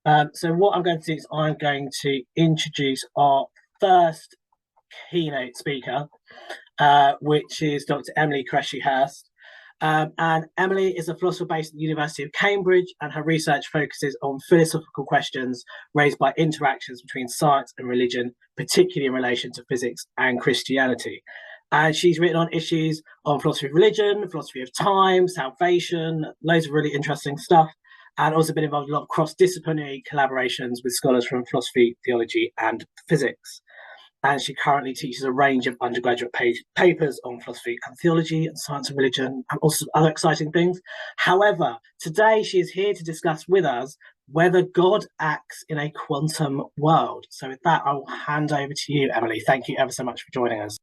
So what I'm going to do is I'm going to introduce our first keynote speaker, which is Dr. Emily Qureshi-Hurst. And Emily is a philosopher based at the University of Cambridge, and her research focuses on philosophical questions raised by interactions between science and religion, particularly in relation to physics and Christianity. And she's written on issues on philosophy of religion, philosophy of time, salvation, loads of really interesting stuff, and also been involved in a lot of cross-disciplinary collaborations with scholars from philosophy, theology, and physics. And she currently teaches a range of undergraduate papers on philosophy and theology and science and religion, and also other exciting things. However, today she is here to discuss with us whether God acts in a quantum world. So with that, I will hand over to you, Emily. Thank you ever so much for joining us.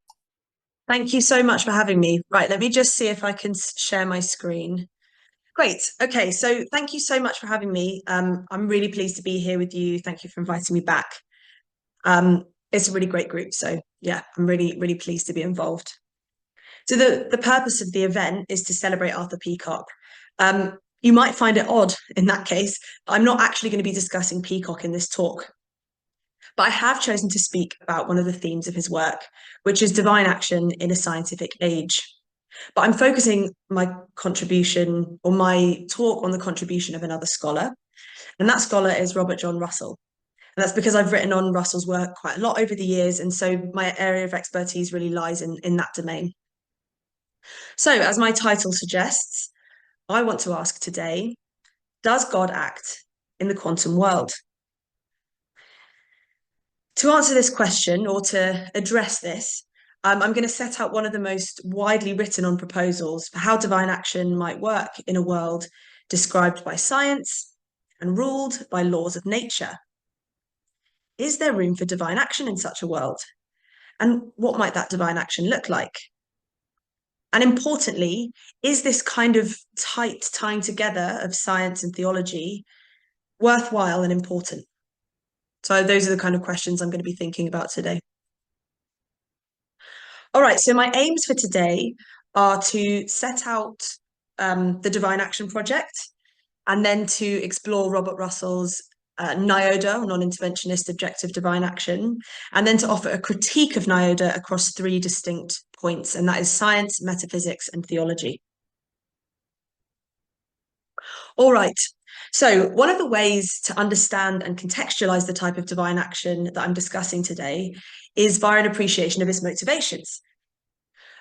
Thank you so much for having me. Right, let me just see if I can share my screen. Great. Okay, so thank you so much for having me. I'm really pleased to be here with you. Thank you for inviting me back. It's a really great group. So yeah, I'm really, really pleased to be involved. So the purpose of the event is to celebrate Arthur Peacock. You might find it odd in that case. I'm not actually going to be discussing Peacock in this talk, but I have chosen to speak about one of the themes of his work, which is divine action in a scientific age. But I'm focusing my contribution or my talk on the contribution of another scholar, and that scholar is Robert John Russell. And that's because I've written on Russell's work quite a lot over the years, and so my area of expertise really lies in that domain. So, as my title suggests, I want to ask today, does God act in the quantum world? To answer this question, or to address this, I'm going to set out one of the most widely written on proposals for how divine action might work in a world described by science and ruled by laws of nature. Is there room for divine action in such a world? And what might that divine action look like? And importantly, is this kind of tight tying together of science and theology worthwhile and important? So those are the kind of questions I'm going to be thinking about today. All right, so my aims for today are to set out the Divine Action Project, and then to explore Robert Russell's NIODA, Non-Interventionist Objective Divine Action, and then to offer a critique of NIODA across three distinct points, and that is science, metaphysics, and theology. All right, so one of the ways to understand and contextualize the type of divine action that I'm discussing today is via an appreciation of its motivations,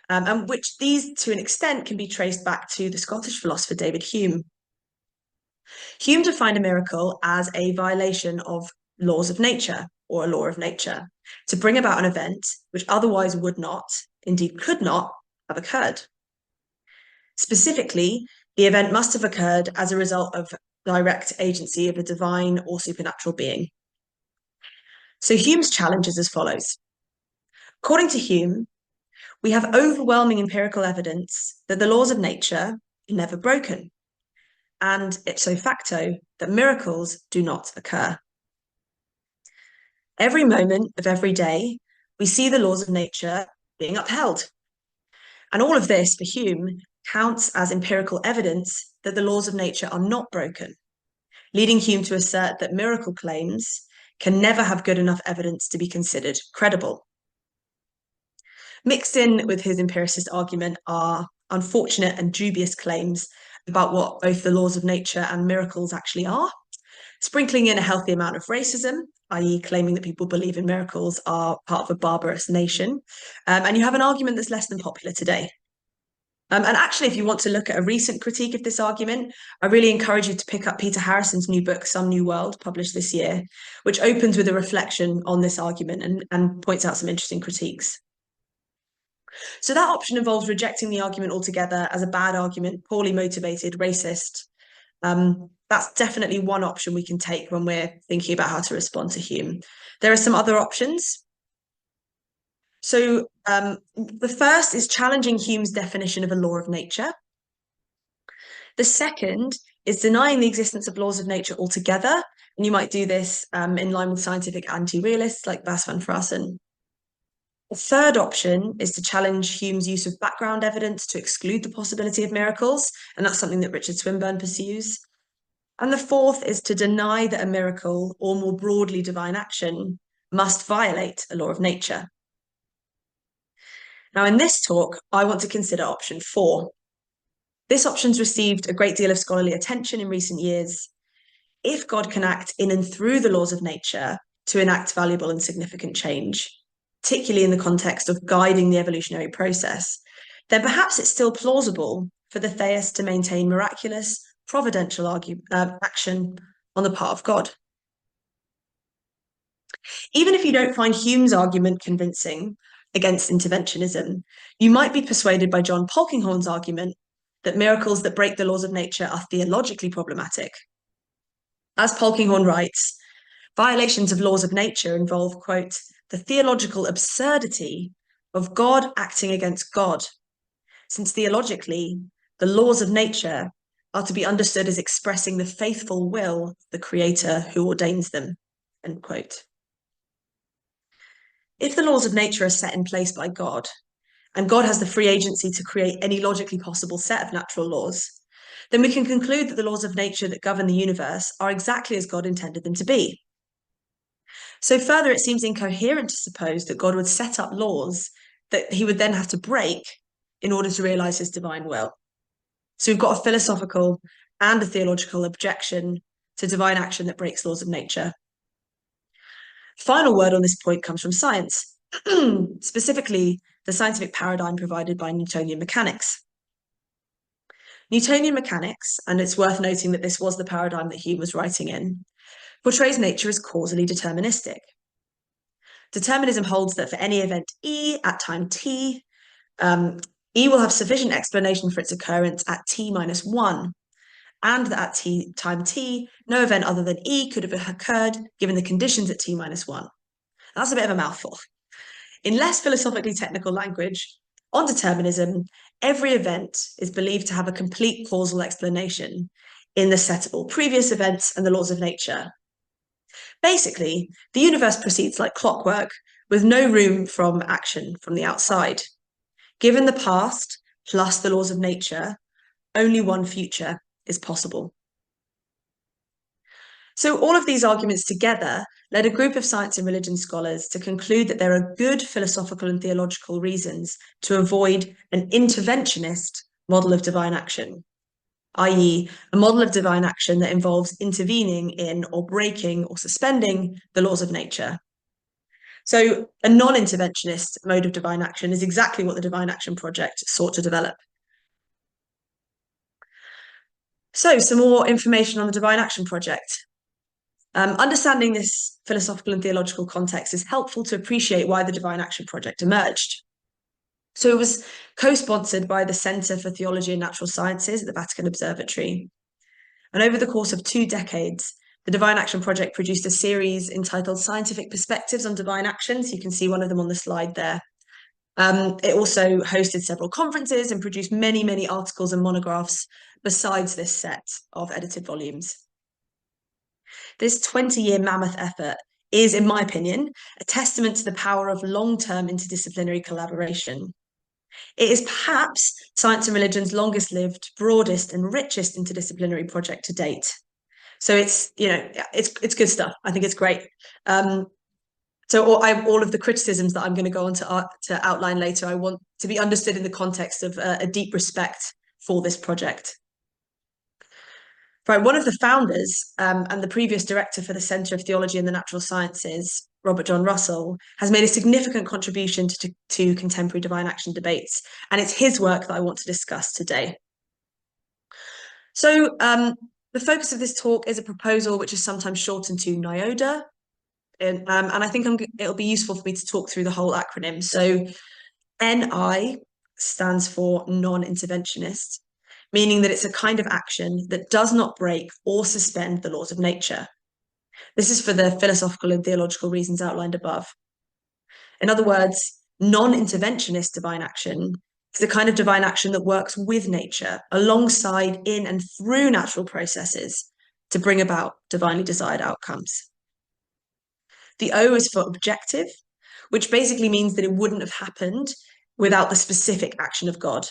and which these, to an extent, can be traced back to the Scottish philosopher David Hume. Hume defined a miracle as a violation of laws of nature, or a law of nature, to bring about an event which otherwise would not, indeed could not, have occurred. Specifically, the event must have occurred as a result of direct agency of a divine or supernatural being. So Hume's challenge is as follows. According to Hume, we have overwhelming empirical evidence that the laws of nature are never broken, and ipso facto, that miracles do not occur. Every moment of every day, we see the laws of nature being upheld. And all of this, for Hume, counts as empirical evidence that the laws of nature are not broken, leading Hume to assert that miracle claims can never have good enough evidence to be considered credible. Mixed in with his empiricist argument are unfortunate and dubious claims about what both the laws of nature and miracles actually are, sprinkling in a healthy amount of racism, i.e. claiming that people believe in miracles are part of a barbarous nation. And you have an argument that's less than popular today. And actually, if you want to look at a recent critique of this argument, I really encourage you to pick up Peter Harrison's new book, Some New World, published this year, which opens with a reflection on this argument and points out some interesting critiques. So that option involves rejecting the argument altogether as a bad argument, poorly motivated, racist. That's definitely one option we can take when we're thinking about how to respond to Hume. There are some other options. So the first is challenging Hume's definition of a law of nature. The second is denying the existence of laws of nature altogether. And you might do this in line with scientific anti-realists like Bas van Fraassen. The third option is to challenge Hume's use of background evidence to exclude the possibility of miracles. And that's something that Richard Swinburne pursues. And the fourth is to deny that a miracle, or more broadly divine action, must violate a law of nature. Now, in this talk, I want to consider option 4. This option's received a great deal of scholarly attention in recent years. If God can act in and through the laws of nature to enact valuable and significant change, particularly in the context of guiding the evolutionary process, then perhaps it's still plausible for the theist to maintain miraculous, providential action on the part of God. Even if you don't find Hume's argument convincing against interventionism, you might be persuaded by John Polkinghorne's argument that miracles that break the laws of nature are theologically problematic. As Polkinghorne writes, violations of laws of nature involve, quote, the theological absurdity of God acting against God, since theologically, the laws of nature are to be understood as expressing the faithful will of the Creator who ordains them, end quote. If the laws of nature are set in place by God, and God has the free agency to create any logically possible set of natural laws, then we can conclude that the laws of nature that govern the universe are exactly as God intended them to be. So further, it seems incoherent to suppose that God would set up laws that he would then have to break in order to realize his divine will. So we've got a philosophical and a theological objection to divine action that breaks laws of nature. Final word on this point comes from science, specifically the scientific paradigm provided by Newtonian mechanics. Newtonian mechanics, and it's worth noting that this was the paradigm that Hume was writing in, portrays nature as causally deterministic. Determinism holds that for any event E at time t, E will have sufficient explanation for its occurrence at t minus 1, and that at time t, no event other than E could have occurred given the conditions at t minus 1. That's a bit of a mouthful. In less philosophically technical language, on determinism, every event is believed to have a complete causal explanation in the set of all previous events and the laws of nature. Basically, the universe proceeds like clockwork with no room for action from the outside. Given the past plus the laws of nature, only one future is possible. So all of these arguments together led a group of science and religion scholars to conclude that there are good philosophical and theological reasons to avoid an interventionist model of divine action, i.e., a model of divine action that involves intervening in or breaking or suspending the laws of nature. So a non-interventionist mode of divine action is exactly what the Divine Action Project sought to develop. So some more information on the Divine Action Project. Understanding this philosophical and theological context is helpful to appreciate why the Divine Action Project emerged. So it was co-sponsored by the Centre for Theology and Natural Sciences at the Vatican Observatory. And over the course of 2 decades, the Divine Action Project produced a series entitled Scientific Perspectives on Divine Actions. You can see one of them on the slide there. It also hosted several conferences and produced many, many articles and monographs besides this set of edited volumes. This 20-year mammoth effort is, in my opinion, a testament to the power of long-term interdisciplinary collaboration. It is perhaps science and religion's longest-lived, broadest, and richest interdisciplinary project to date. So it's good stuff. I think it's great. So all of the criticisms that I'm going to go on to outline later, I want to be understood in the context of a deep respect for this project. Right, one of the founders and the previous director for the Centre of Theology and the Natural Sciences, Robert John Russell, has made a significant contribution to contemporary divine action debates, and it's his work that I want to discuss today. So the focus of this talk is a proposal which is sometimes shortened to NIODA, and I think it'll be useful for me to talk through the whole acronym. So NI stands for non-interventionist, meaning that it's a kind of action that does not break or suspend the laws of nature. This is for the philosophical and theological reasons outlined above. In other words, non-interventionist divine action is the kind of divine action that works with nature, alongside, in, and through natural processes to bring about divinely desired outcomes. The O is for objective, which basically means that it wouldn't have happened without the specific action of God.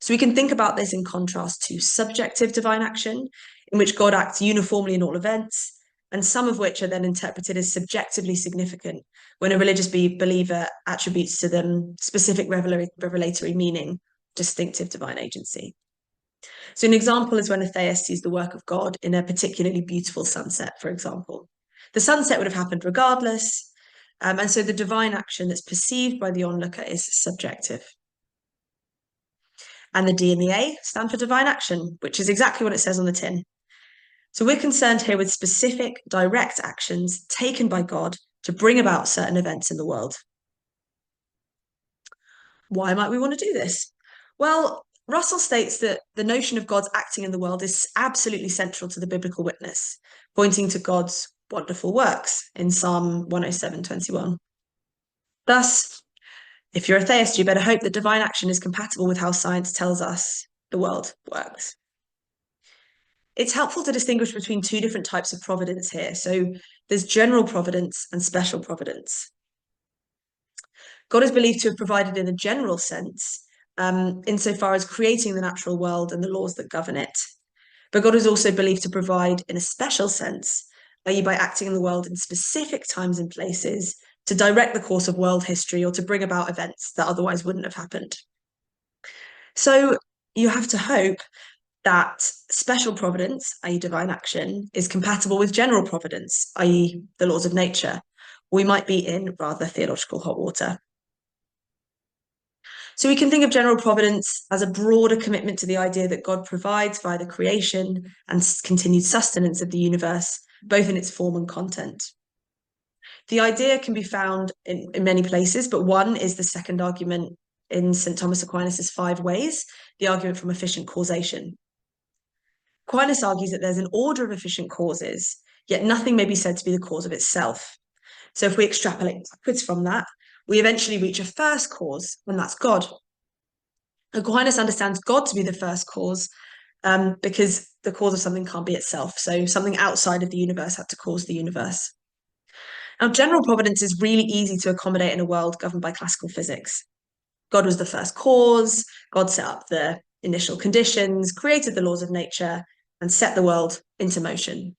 So we can think about this in contrast to subjective divine action, in which God acts uniformly in all events, and some of which are then interpreted as subjectively significant when a religious believer attributes to them specific revelatory meaning, distinctive divine agency. So an example is when a theist sees the work of God in a particularly beautiful sunset, for example. The sunset would have happened regardless, and so the divine action that's perceived by the onlooker is subjective. And the D and the A stand for divine action, which is exactly what it says on the tin. So we're concerned here with specific, direct actions taken by God to bring about certain events in the world. Why might we want to do this? Well, Russell states that the notion of God's acting in the world is absolutely central to the biblical witness, pointing to God's wonderful works in Psalm 107:21. Thus, if you're a theist, you better hope that divine action is compatible with how science tells us the world works. It's helpful to distinguish between two different types of providence here. So there's general providence and special providence. God is believed to have provided in a general sense, insofar as creating the natural world and the laws that govern it. But God is also believed to provide in a special sense, i.e. by acting in the world in specific times and places to direct the course of world history or to bring about events that otherwise wouldn't have happened. So you have to hope that special providence, i.e. divine action, is compatible with general providence, i.e. the laws of nature. We might be in rather theological hot water. So we can think of general providence as a broader commitment to the idea that God provides via the creation and continued sustenance of the universe, both in its form and content. The idea can be found in many places, but one is the second argument in St. Thomas Aquinas' 5 Ways, the argument from efficient causation. Aquinas argues that there's an order of efficient causes, yet nothing may be said to be the cause of itself. So if we extrapolate backwards from that, we eventually reach a first cause, and that's God. Aquinas understands God to be the first cause because the cause of something can't be itself. So something outside of the universe had to cause the universe. Now, general providence is really easy to accommodate in a world governed by classical physics. God was the first cause, God set up the initial conditions, created the laws of nature, and set the world into motion.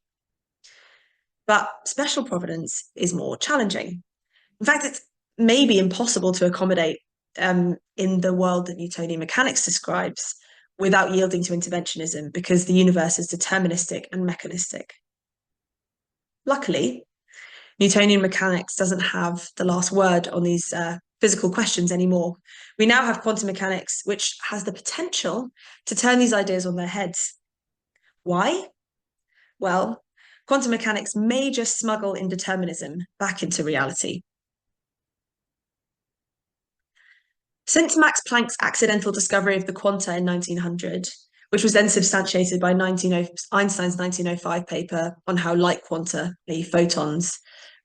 But special providence is more challenging. In fact, it's maybe impossible to accommodate in the world that Newtonian mechanics describes without yielding to interventionism, because the universe is deterministic and mechanistic. Luckily, Newtonian mechanics doesn't have the last word on these physical questions anymore. We now have quantum mechanics, which has the potential to turn these ideas on their heads. Why? Well, quantum mechanics may just smuggle indeterminism back into reality. Since Max Planck's accidental discovery of the quanta in 1900, which was then substantiated by Einstein's 1905 paper on how light quanta, the photons,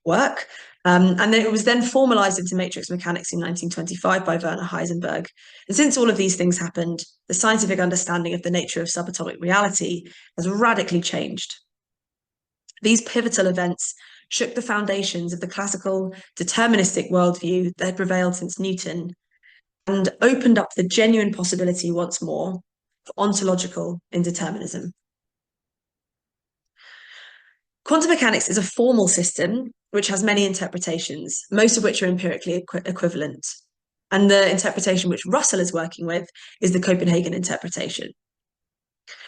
work, and then it was then formalized into matrix mechanics in 1925 by Werner Heisenberg. And since all of these things happened, the scientific understanding of the nature of subatomic reality has radically changed. These pivotal events shook the foundations of the classical deterministic worldview that had prevailed since Newton and opened up the genuine possibility once more for ontological indeterminism. Quantum mechanics is a formal system which has many interpretations, most of which are empirically equivalent. And the interpretation which Russell is working with is the Copenhagen interpretation.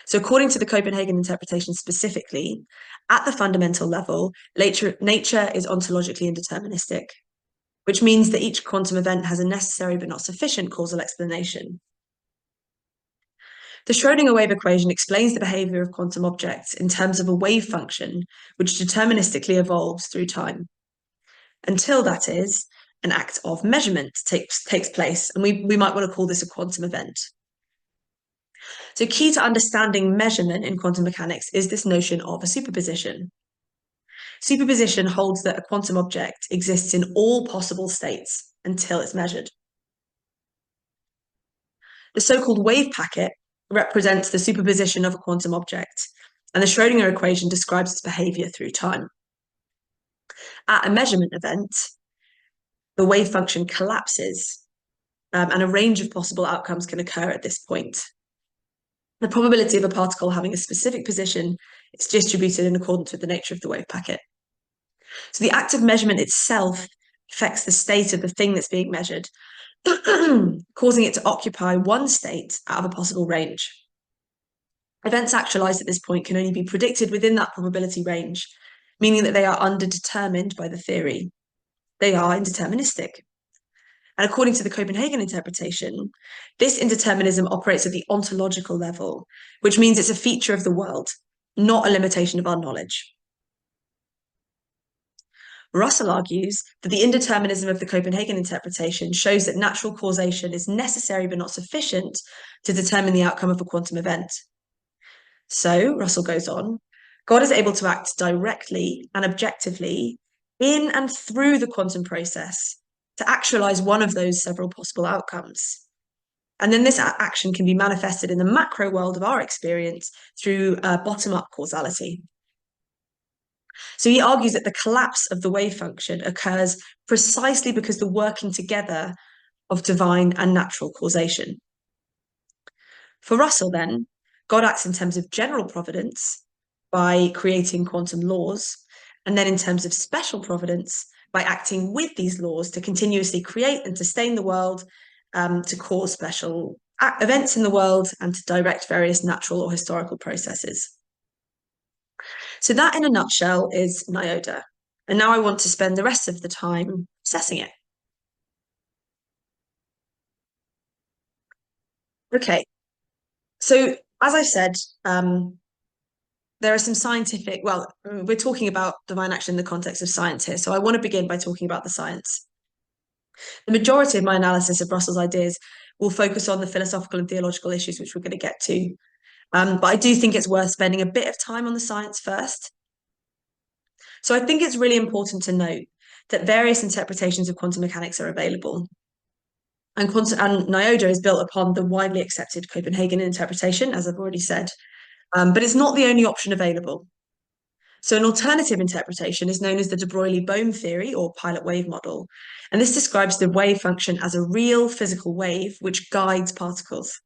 So according to the Copenhagen interpretation specifically, at the fundamental level, nature is ontologically indeterministic, which means that each quantum event has a necessary but not sufficient causal explanation. The Schrödinger wave equation explains the behavior of quantum objects in terms of a wave function which deterministically evolves through time, until, that is, an act of measurement takes place, and we might want to call this a quantum event. So key to understanding measurement in quantum mechanics is this notion of a superposition. Superposition holds that a quantum object exists in all possible states until it's measured. The so-called wave packet represents the superposition of a quantum object, and the Schrödinger equation describes its behavior through time. At a measurement event, the wave function collapses, and a range of possible outcomes can occur at this point. The probability of a particle having a specific position is distributed in accordance with the nature of the wave packet. So the act of measurement itself affects the state of the thing that's being measured, causing it to occupy one state out of a possible range. Events actualized at this point can only be predicted within that probability range, meaning that they are underdetermined by the theory. They are indeterministic. And according to the Copenhagen interpretation, this indeterminism operates at the ontological level, which means it's a feature of the world, not a limitation of our knowledge. Russell argues that the indeterminism of the Copenhagen interpretation shows that natural causation is necessary but not sufficient to determine the outcome of a quantum event. So, Russell goes on, God is able to act directly and objectively in and through the quantum process to actualize one of those several possible outcomes. And then this action can be manifested in the macro world of our experience through bottom-up causality. So he argues that the collapse of the wave function occurs precisely because the working together of divine and natural causation. For Russell, then, God acts in terms of general providence by creating quantum laws, and then in terms of special providence by acting with these laws to continuously create and sustain the world, to cause special events in the world, and to direct various natural or historical processes. So that, in a nutshell, is NIODA. And now I want to spend the rest of the time assessing it. Okay, so as I said, there are some scientific, well, we're talking about divine action in the context of science here, so I want to begin by talking about the science. The majority of my analysis of Russell's ideas will focus on the philosophical and theological issues, which we're going to get to. But I do think it's worth spending a bit of time on the science first. So I think it's really important to note that various interpretations of quantum mechanics are available. And NIODA is built upon the widely accepted Copenhagen interpretation, as I've already said, but it's not the only option available. So an alternative interpretation is known as the de Broglie-Bohm theory, or pilot wave model, and this describes the wave function as a real physical wave which guides particles.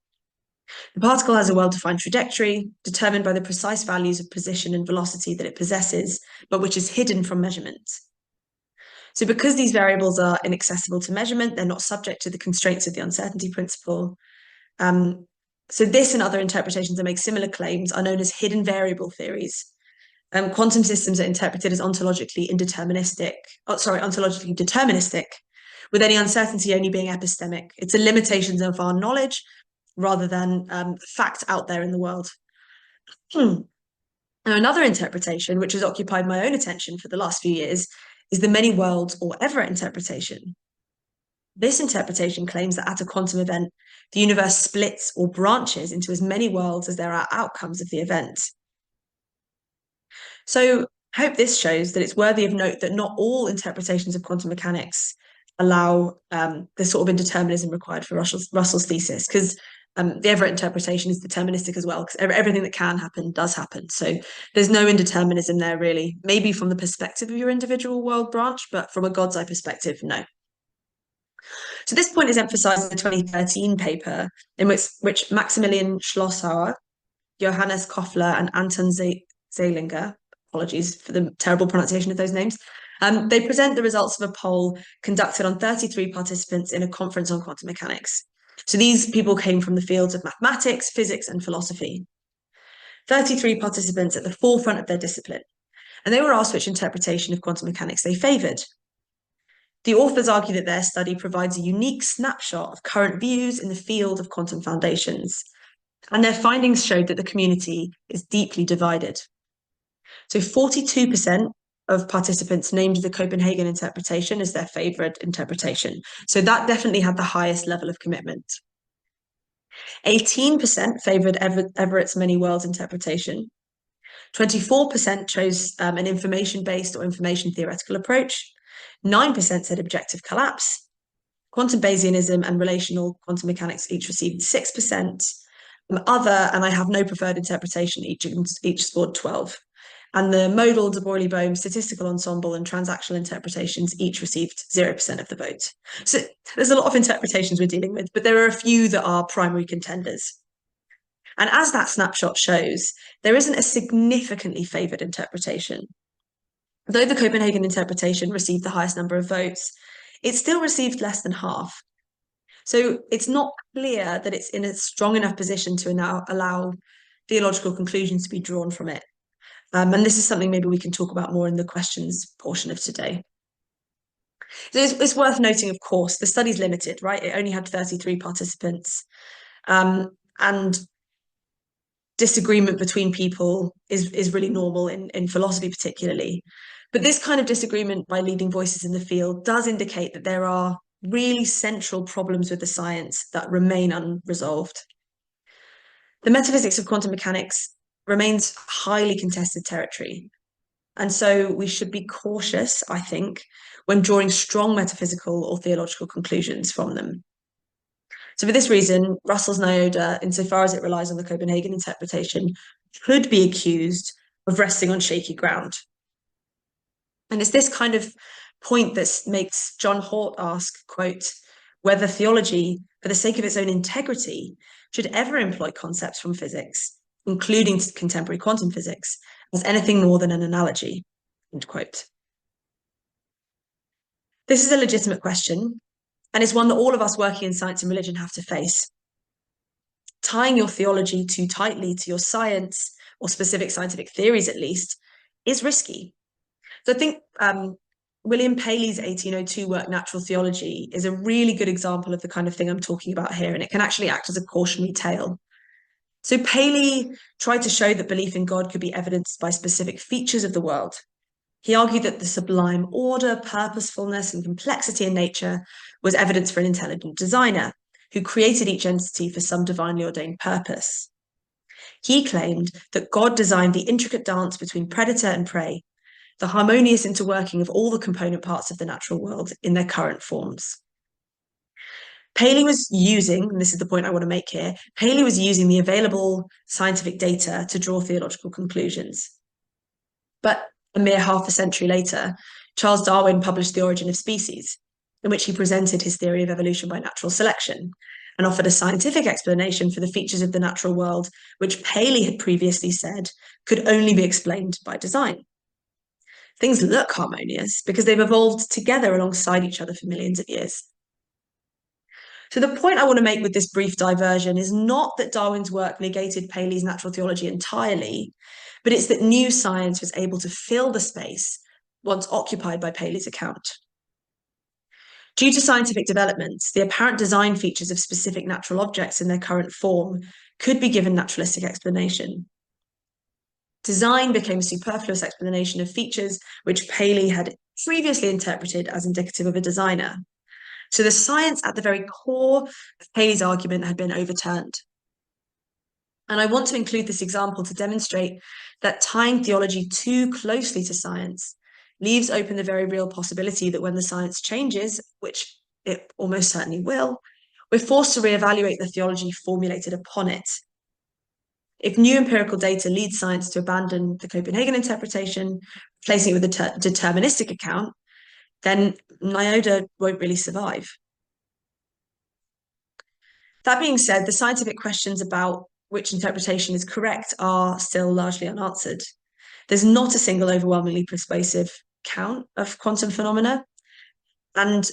The particle has a well-defined trajectory, determined by the precise values of position and velocity that it possesses, but which is hidden from measurement. So because these variables are inaccessible to measurement, they're not subject to the constraints of the uncertainty principle. So this and other interpretations that make similar claims are known as hidden variable theories. Quantum systems are interpreted as ontologically deterministic, with any uncertainty only being epistemic. It's a limitation of our knowledge rather than fact out there in the world. Now, another interpretation, which has occupied my own attention for the last few years, is the many worlds or Everett interpretation. This interpretation claims that at a quantum event, the universe splits or branches into as many worlds as there are outcomes of the event. So I hope this shows that it's worthy of note that not all interpretations of quantum mechanics allow the sort of indeterminism required for Russell's thesis, because the Everett interpretation is deterministic as well, because everything that can happen does happen. So there's no indeterminism there, really. Maybe from the perspective of your individual world branch, but from a God's eye perspective, no. So this point is emphasized in the 2013 paper in which Maximilian Schlosshauer, Johannes Koffler, and Anton Zeilinger, apologies for the terrible pronunciation of those names, they present the results of a poll conducted on 33 participants in a conference on quantum mechanics. So these people came from the fields of mathematics, physics, and philosophy. 33 participants at the forefront of their discipline, and they were asked which interpretation of quantum mechanics they favoured. The authors argue that their study provides a unique snapshot of current views in the field of quantum foundations, and their findings showed that the community is deeply divided. So 42% of participants named the Copenhagen interpretation as their favourite interpretation. So that definitely had the highest level of commitment. 18% favoured Everett's many worlds interpretation. 24% chose an information-based or information theoretical approach. 9% said objective collapse. Quantum Bayesianism and relational quantum mechanics each received 6%. Other, and I have no preferred interpretation, each scored 12. And the modal, de Broglie-Bohm, statistical ensemble, and transactional interpretations each received 0% of the vote. So there's a lot of interpretations we're dealing with, but there are a few that are primary contenders. And as that snapshot shows, there isn't a significantly favoured interpretation. Though the Copenhagen interpretation received the highest number of votes, it still received less than half. So it's not clear that it's in a strong enough position to now allow theological conclusions to be drawn from it. And this is something maybe we can talk about more in the questions portion of today. So it's worth noting, of course, the study's limited, right? It only had 33 participants. And disagreement between people is really normal in philosophy particularly. But this kind of disagreement by leading voices in the field does indicate that there are really central problems with the science that remain unresolved. The metaphysics of quantum mechanics remains highly contested territory. And so we should be cautious, I think, when drawing strong metaphysical or theological conclusions from them. So for this reason, Russell's NIODA, insofar as it relies on the Copenhagen interpretation, could be accused of resting on shaky ground. And it's this kind of point that makes John Hort ask, quote, whether theology, for the sake of its own integrity, should ever employ concepts from physics, including contemporary quantum physics, as anything more than an analogy, end quote. This is a legitimate question, and it's one that all of us working in science and religion have to face. Tying your theology too tightly to your science, or specific scientific theories at least, is risky. So I think William Paley's 1802 work, Natural Theology, is a really good example of the kind of thing I'm talking about here, and it can actually act as a cautionary tale. So Paley tried to show that belief in God could be evidenced by specific features of the world. He argued that the sublime order, purposefulness, and complexity in nature was evidence for an intelligent designer who created each entity for some divinely ordained purpose. He claimed that God designed the intricate dance between predator and prey, the harmonious interworking of all the component parts of the natural world in their current forms. Paley was using, and this is the point I want to make here, Paley was using the available scientific data to draw theological conclusions. But a mere half a century later, Charles Darwin published The Origin of Species, in which he presented his theory of evolution by natural selection and offered a scientific explanation for the features of the natural world, which Paley had previously said could only be explained by design. Things look harmonious because they've evolved together alongside each other for millions of years. So the point I want to make with this brief diversion is not that Darwin's work negated Paley's natural theology entirely, but it's that new science was able to fill the space once occupied by Paley's account. Due to scientific developments, the apparent design features of specific natural objects in their current form could be given naturalistic explanation. Design became a superfluous explanation of features which Paley had previously interpreted as indicative of a designer. So the science at the very core of Paley's argument had been overturned. And I want to include this example to demonstrate that tying theology too closely to science leaves open the very real possibility that when the science changes, which it almost certainly will, we're forced to reevaluate the theology formulated upon it. If new empirical data leads science to abandon the Copenhagen interpretation, replacing it with a deterministic account, then NIODA won't really survive. That being said, the scientific questions about which interpretation is correct are still largely unanswered. There's not a single overwhelmingly persuasive account of quantum phenomena. And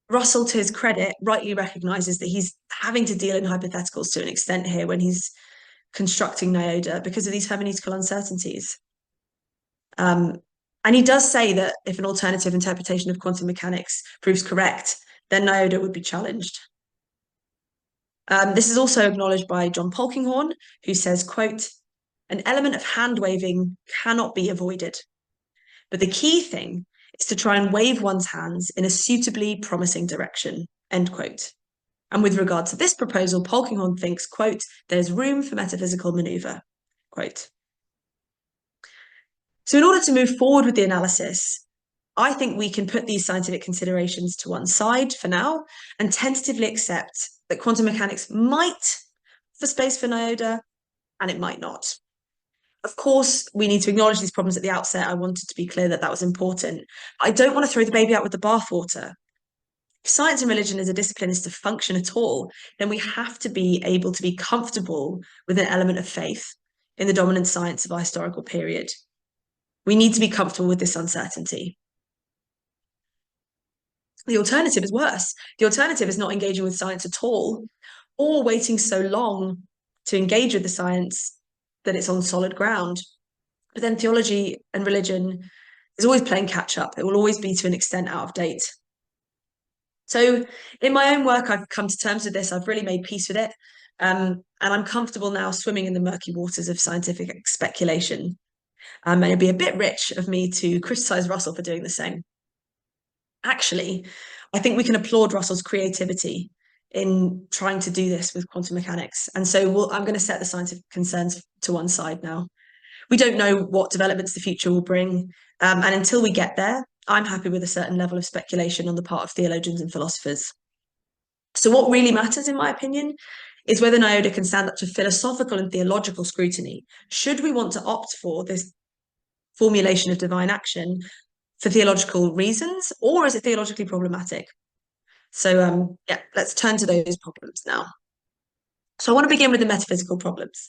Russell, to his credit, rightly recognises that he's having to deal in hypotheticals to an extent here when he's constructing NIODA because of these hermeneutical uncertainties. And he does say that if an alternative interpretation of quantum mechanics proves correct, then NIODA would be challenged. This is also acknowledged by John Polkinghorne, who says, quote, an element of hand-waving cannot be avoided, but the key thing is to try and wave one's hands in a suitably promising direction, end quote. And with regard to this proposal, Polkinghorne thinks, quote, there's room for metaphysical manoeuvre, quote. So in order to move forward with the analysis, I think we can put these scientific considerations to one side for now and tentatively accept that quantum mechanics might offer space for NIODA and it might not. Of course, we need to acknowledge these problems at the outset. I wanted to be clear that that was important. I don't want to throw the baby out with the bathwater. If science and religion as a discipline is to function at all, then we have to be able to be comfortable with an element of faith in the dominant science of our historical period. We need to be comfortable with this uncertainty. The alternative is worse. The alternative is not engaging with science at all, or waiting so long to engage with the science that it's on solid ground. But then theology and religion is always playing catch up. It will always be to an extent out of date. So in my own work, I've come to terms with this. I've really made peace with it. And I'm comfortable now swimming in the murky waters of scientific speculation. And it'd be a bit rich of me to criticize Russell for doing the same. Actually, I think we can applaud Russell's creativity in trying to do this with quantum mechanics. And so I'm going to set the scientific concerns to one side now. We don't know what developments the future will bring. And until we get there, I'm happy with a certain level of speculation on the part of theologians and philosophers. So what really matters, in my opinion, is whether NIODA can stand up to philosophical and theological scrutiny. Should we want to opt for this formulation of divine action for theological reasons, or is it theologically problematic? So yeah, let's turn to those problems now. So I want to begin with the metaphysical problems.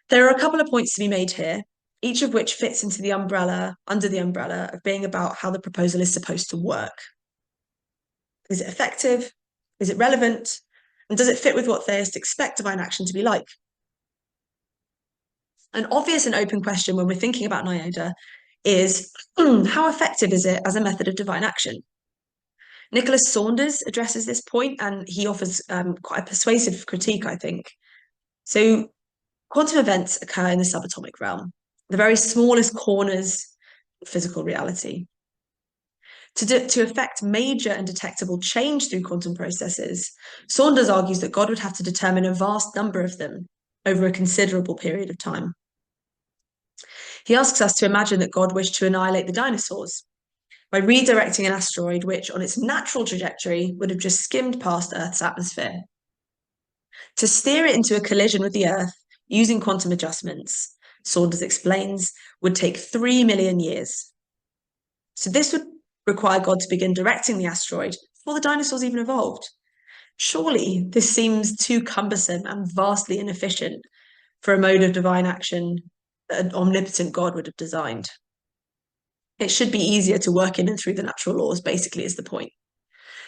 There are a couple of points to be made here, each of which fits into the umbrella, under the umbrella of being about how the proposal is supposed to work. Is it effective? Is it relevant? And does it fit with what theists expect divine action to be like? An obvious and open question when we're thinking about NIODA is, how effective is it as a method of divine action? Nicholas Saunders addresses this point, and he offers quite a persuasive critique, I think. So quantum events occur in the subatomic realm, the very smallest corners of physical reality. To affect major and detectable change through quantum processes, Saunders argues that God would have to determine a vast number of them over a considerable period of time. He asks us to imagine that God wished to annihilate the dinosaurs by redirecting an asteroid which, on its natural trajectory, would have just skimmed past Earth's atmosphere. To steer it into a collision with the Earth using quantum adjustments, Saunders explains, would take 3 million years. So this would require God to begin directing the asteroid before the dinosaurs even evolved. Surely this seems too cumbersome and vastly inefficient for a mode of divine action that an omnipotent God would have designed. It should be easier to work in and through the natural laws, basically, is the point.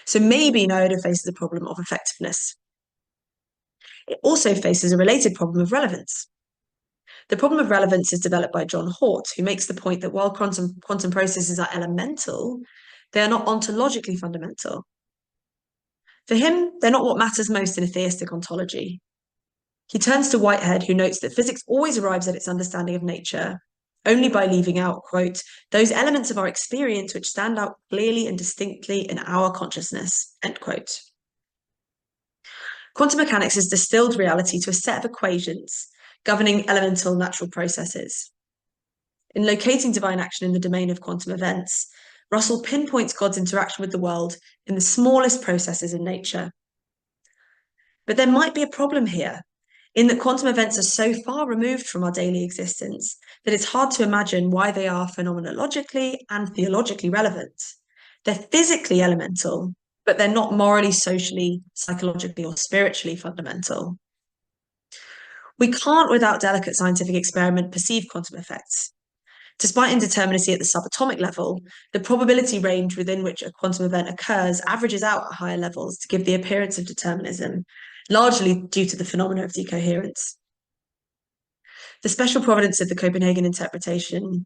So maybe NIODA faces a problem of effectiveness. It also faces a related problem of relevance. The problem of relevance is developed by John Hort, who makes the point that while quantum processes are elemental, they are not ontologically fundamental. For him, they're not what matters most in a theistic ontology. He turns to Whitehead, who notes that physics always arrives at its understanding of nature only by leaving out, quote, those elements of our experience which stand out clearly and distinctly in our consciousness, end quote. Quantum mechanics has distilled reality to a set of equations governing elemental natural processes. In locating divine action in the domain of quantum events, Russell pinpoints God's interaction with the world in the smallest processes in nature. But there might be a problem here, in that quantum events are so far removed from our daily existence that it's hard to imagine why they are phenomenologically and theologically relevant. They're physically elemental, but they're not morally, socially, psychologically, or spiritually fundamental. We can't, without delicate scientific experiment, perceive quantum effects. Despite indeterminacy at the subatomic level, the probability range within which a quantum event occurs averages out at higher levels to give the appearance of determinism, largely due to the phenomena of decoherence. The special providence of the Copenhagen interpretation,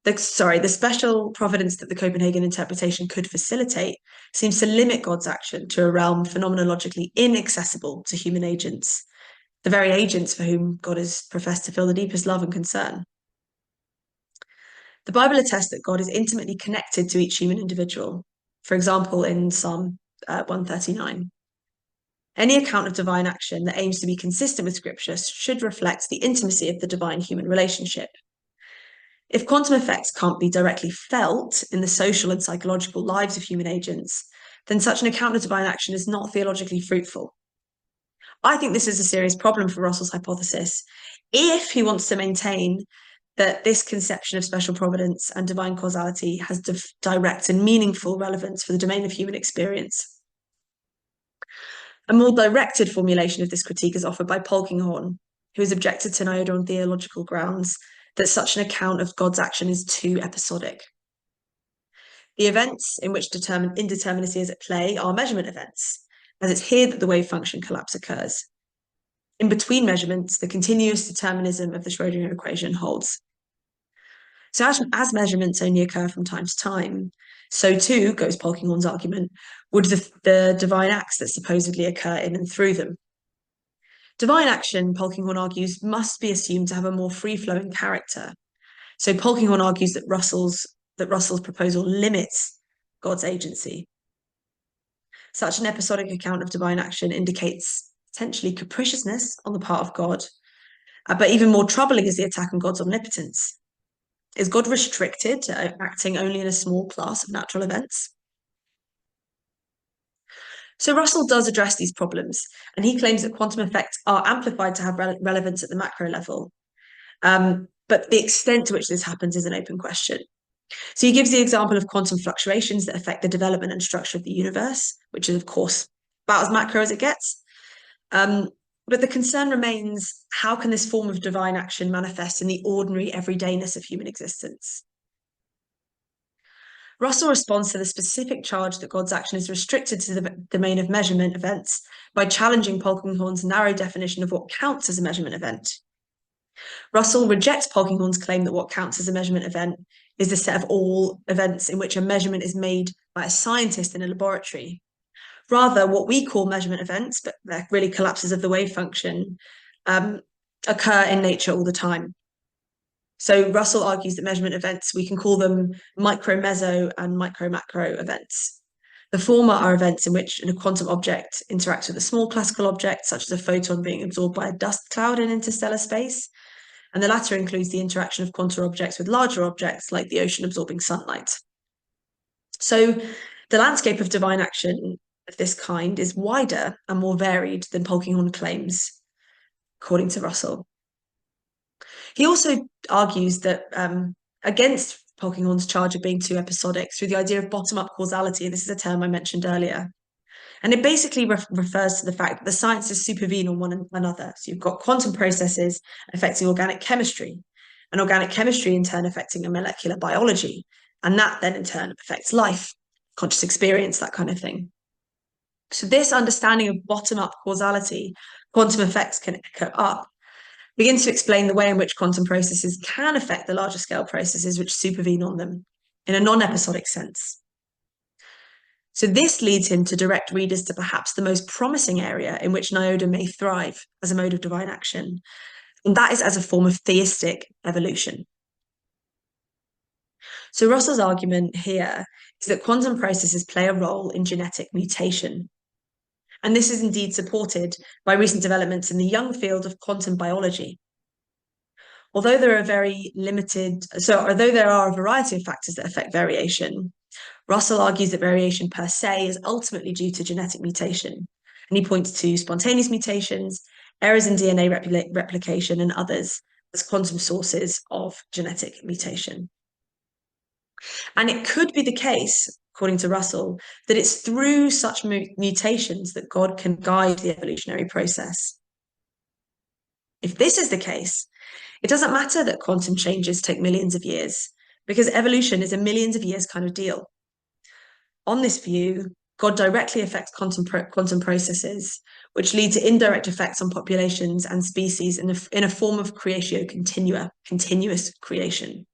the special providence that the Copenhagen interpretation could facilitate seems to limit God's action to a realm phenomenologically inaccessible to human agents, the very agents for whom God is professed to feel the deepest love and concern. The Bible attests that God is intimately connected to each human individual, for example, in Psalm 139. Any account of divine action that aims to be consistent with Scripture should reflect the intimacy of the divine-human relationship. If quantum effects can't be directly felt in the social and psychological lives of human agents, then such an account of divine action is not theologically fruitful. I think this is a serious problem for Russell's hypothesis if he wants to maintain that this conception of special providence and divine causality has direct and meaningful relevance for the domain of human experience. A more directed formulation of this critique is offered by Polkinghorne, who has objected to NIODA on theological grounds that such an account of God's action is too episodic. The events in which indeterminacy is at play are measurement events, as it's here that the wave function collapse occurs. In between measurements, the continuous determinism of the Schrödinger equation holds. So as measurements only occur from time to time, so too, goes Polkinghorne's argument, would the divine acts that supposedly occur in and through them. Divine action, Polkinghorne argues, must be assumed to have a more free-flowing character. So Polkinghorne argues that Russell's proposal limits God's agency. Such an episodic account of divine action indicates potentially capriciousness on the part of God, but even more troubling is the attack on God's omnipotence. Is God restricted to acting only in a small class of natural events? So Russell does address these problems, and he claims that quantum effects are amplified to have relevance at the macro level. But the extent to which this happens is an open question. So he gives the example of quantum fluctuations that affect the development and structure of the universe, which is, of course, about as macro as it gets. But the concern remains, how can this form of divine action manifest in the ordinary everydayness of human existence? Russell responds to the specific charge that God's action is restricted to the domain of measurement events by challenging Polkinghorne's narrow definition of what counts as a measurement event. Russell rejects Polkinghorne's claim that what counts as a measurement event is the set of all events in which a measurement is made by a scientist in a laboratory. Rather, what we call measurement events, but they're really collapses of the wave function, occur in nature all the time. So Russell argues that measurement events, we can call them micro-meso and micro-macro events. The former are events in which a quantum object interacts with a small classical object, such as a photon being absorbed by a dust cloud in interstellar space. And the latter includes the interaction of quantum objects with larger objects, like the ocean absorbing sunlight. So the landscape of divine action of this kind is wider and more varied than Polkinghorne claims, according to Russell. He also argues that against Polkinghorne's charge of being too episodic through the idea of bottom-up causality, and this is a term I mentioned earlier. And it basically refers to the fact that the sciences supervene on one another. So you've got quantum processes affecting organic chemistry, and organic chemistry in turn affecting a molecular biology, and that then in turn affects life, conscious experience, that kind of thing. So this understanding of bottom-up causality, quantum effects can echo up, begins to explain the way in which quantum processes can affect the larger scale processes which supervene on them in a non-episodic sense. So this leads him to direct readers to perhaps the most promising area in which NIODA may thrive as a mode of divine action, and that is as a form of theistic evolution. So Russell's argument here is that quantum processes play a role in genetic mutation. And this is indeed supported by recent developments in the young field of quantum biology. Although there are a variety of factors that affect variation, Russell argues that variation per se is ultimately due to genetic mutation. And he points to spontaneous mutations, errors in DNA replication, and others as quantum sources of genetic mutation. And it could be the case, according to Russell, that it's through such mutations that God can guide the evolutionary process. If this is the case, it doesn't matter that quantum changes take millions of years, because evolution is a millions of years kind of deal. On this view, God directly affects quantum processes, which lead to indirect effects on populations and species in a form of creatio continua, continuous creation.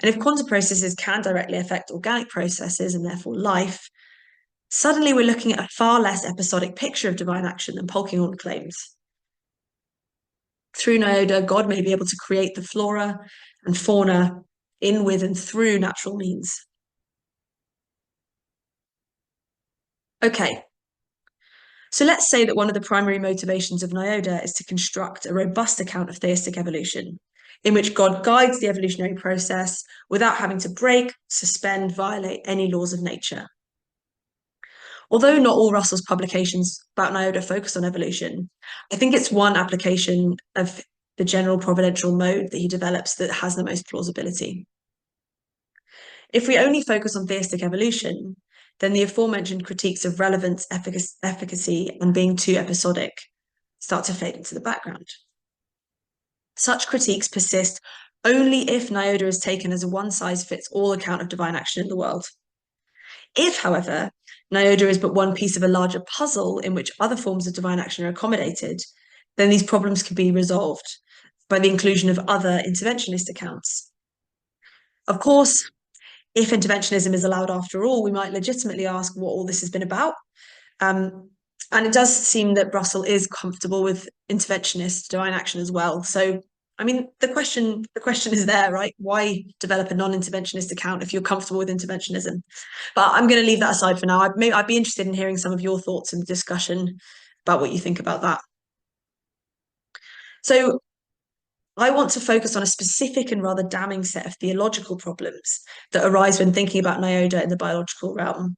And if quantum processes can directly affect organic processes and therefore life, suddenly we're looking at a far less episodic picture of divine action than Polkinghorne claims. Through NIODA, God may be able to create the flora and fauna in, with, and through natural means. Okay, so let's say that one of the primary motivations of NIODA is to construct a robust account of theistic evolution, in which God guides the evolutionary process without having to break, suspend, violate any laws of nature. Although not all Russell's publications about NIODA focus on evolution, I think it's one application of the general providential mode that he develops that has the most plausibility. If we only focus on theistic evolution, then the aforementioned critiques of relevance, efficacy, and being too episodic start to fade into the background. Such critiques persist only if NIODA is taken as a one-size-fits-all account of divine action in the world. If, however, NIODA is but one piece of a larger puzzle in which other forms of divine action are accommodated, then these problems can be resolved by the inclusion of other interventionist accounts. Of course, if interventionism is allowed after all, we might legitimately ask what all this has been about. And it does seem that Russell is comfortable with interventionist divine action as well. So, I mean, the question is there, right? Why develop a non-interventionist account if you're comfortable with interventionism? But I'm going to leave that aside for now. I'd be interested in hearing some of your thoughts in the discussion about what you think about that. So I want to focus on a specific and rather damning set of theological problems that arise when thinking about NIODA in the biological realm.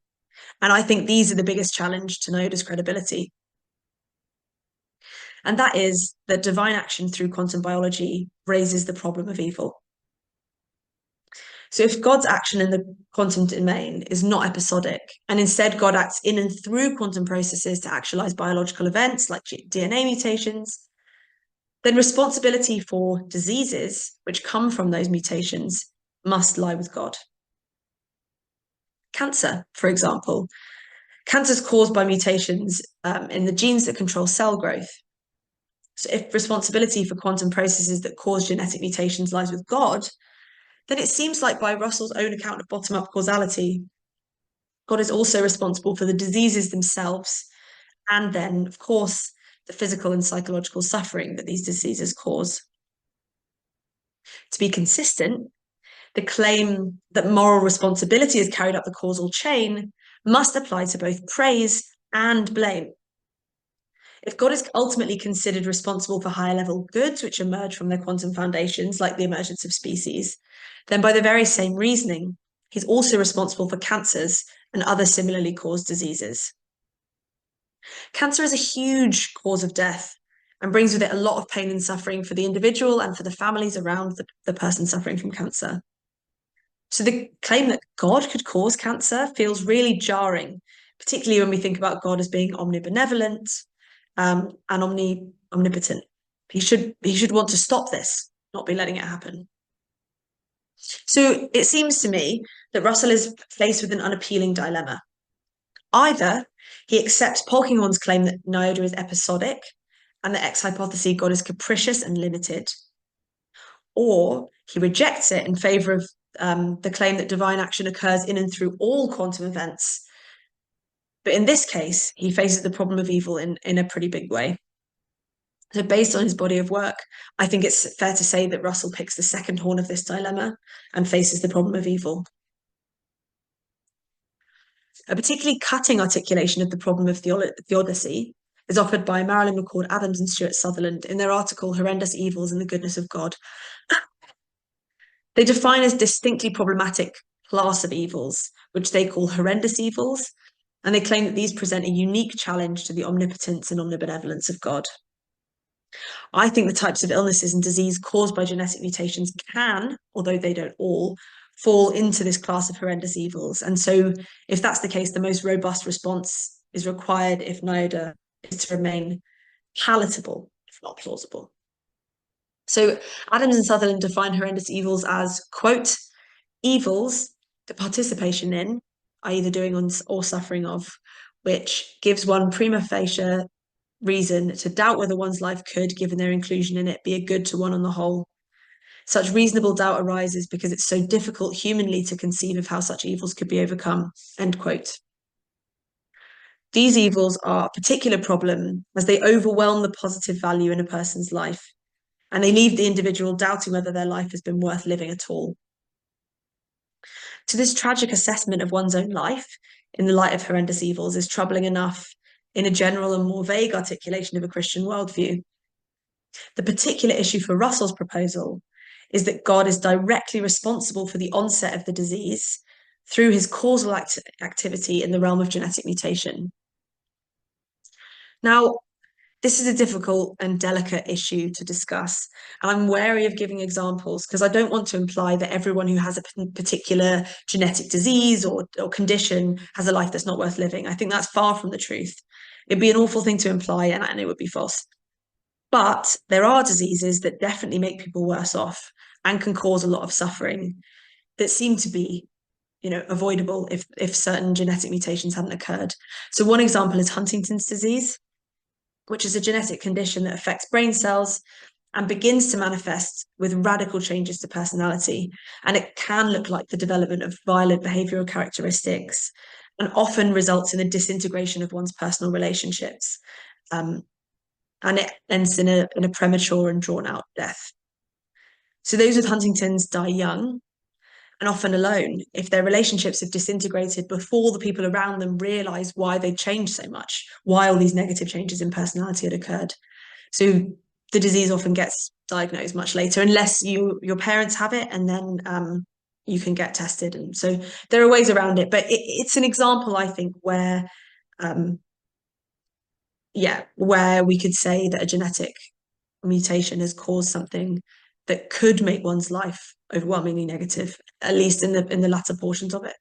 And I think these are the biggest challenge to NIODA's credibility. And that is that divine action through quantum biology raises the problem of evil. So if God's action in the quantum domain is not episodic, and instead God acts in and through quantum processes to actualize biological events like DNA mutations, then responsibility for diseases which come from those mutations must lie with God. Cancer, for example. Cancer is caused by mutations in the genes that control cell growth. So if responsibility for quantum processes that cause genetic mutations lies with God, then it seems like by Russell's own account of bottom-up causality, God is also responsible for the diseases themselves, and then, of course, the physical and psychological suffering that these diseases cause. To be consistent, the claim that moral responsibility is carried up the causal chain must apply to both praise and blame. If God is ultimately considered responsible for higher level goods which emerge from their quantum foundations, like the emergence of species, then by the very same reasoning, he's also responsible for cancers and other similarly caused diseases. Cancer is a huge cause of death and brings with it a lot of pain and suffering for the individual and for the families around the person suffering from cancer. So the claim that God could cause cancer feels really jarring, particularly when we think about God as being omnibenevolent, and omnipotent. He should want to stop this, not be letting it happen. So it seems to me that Russell is faced with an unappealing dilemma. Either he accepts Polkinghorne's claim that NIODA is episodic and the X hypothesis God is capricious and limited, or he rejects it in favour of the claim that divine action occurs in and through all quantum events. But in this case, he faces the problem of evil in a pretty big way. So based on his body of work, I think it's fair to say that Russell picks the second horn of this dilemma and faces the problem of evil. A particularly cutting articulation of the problem of theodicy is offered by Marilyn McCord Adams and Stuart Sutherland in their article Horrendous Evils and the Goodness of God. They define as distinctly problematic class of evils, which they call horrendous evils, and they claim that these present a unique challenge to the omnipotence and omnibenevolence of God. I think the types of illnesses and disease caused by genetic mutations can, although they don't all, fall into this class of horrendous evils. And so if that's the case, the most robust response is required if NIODA is to remain palatable, if not plausible. So Adams and Sutherland define horrendous evils as, quote, evils, the participation in, i.e. the doing or suffering of, which gives one prima facie reason to doubt whether one's life could, given their inclusion in it, be a good to one on the whole. Such reasonable doubt arises because it's so difficult humanly to conceive of how such evils could be overcome, end quote. These evils are a particular problem as they overwhelm the positive value in a person's life, and they leave the individual doubting whether their life has been worth living at all. So this tragic assessment of one's own life in the light of horrendous evils is troubling enough in a general and more vague articulation of a Christian worldview. The particular issue for Russell's proposal is that God is directly responsible for the onset of the disease through his causal activity in the realm of genetic mutation. Now, This is a difficult and delicate issue to discuss, and I'm wary of giving examples because I don't want to imply that everyone who has a particular genetic disease or condition has a life that's not worth living. I think that's far from the truth. It'd be an awful thing to imply, and it would be false. But there are diseases that definitely make people worse off and can cause a lot of suffering that seem to be, avoidable if certain genetic mutations hadn't occurred. So one example is Huntington's disease, which is a genetic condition that affects brain cells and begins to manifest with radical changes to personality. And it can look like the development of violent behavioral characteristics and often results in a disintegration of one's personal relationships. And it ends in a premature and drawn out death. So those with Huntington's die young and often alone if their relationships have disintegrated before the people around them realize why they changed so much, why all these negative changes in personality had occurred. So the disease often gets diagnosed much later, unless your parents have it, and then you can get tested. And so there are ways around it, but it's an example, I think, where we could say that a genetic mutation has caused something that could make one's life overwhelmingly negative, at least in the latter portions of it.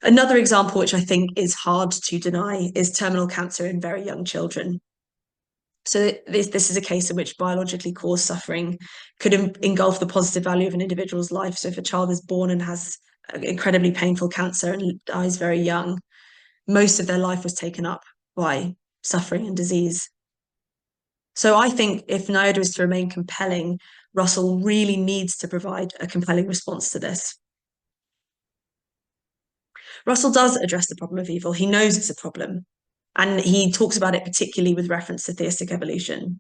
Another example, which I think is hard to deny, is terminal cancer in very young children. So this is a case in which biologically caused suffering could engulf the positive value of an individual's life. So if a child is born and has incredibly painful cancer and dies very young, most of their life was taken up by suffering and disease. So I think if NIODA is to remain compelling, Russell really needs to provide a compelling response to this. Russell does address the problem of evil. He knows it's a problem, and he talks about it particularly with reference to theistic evolution.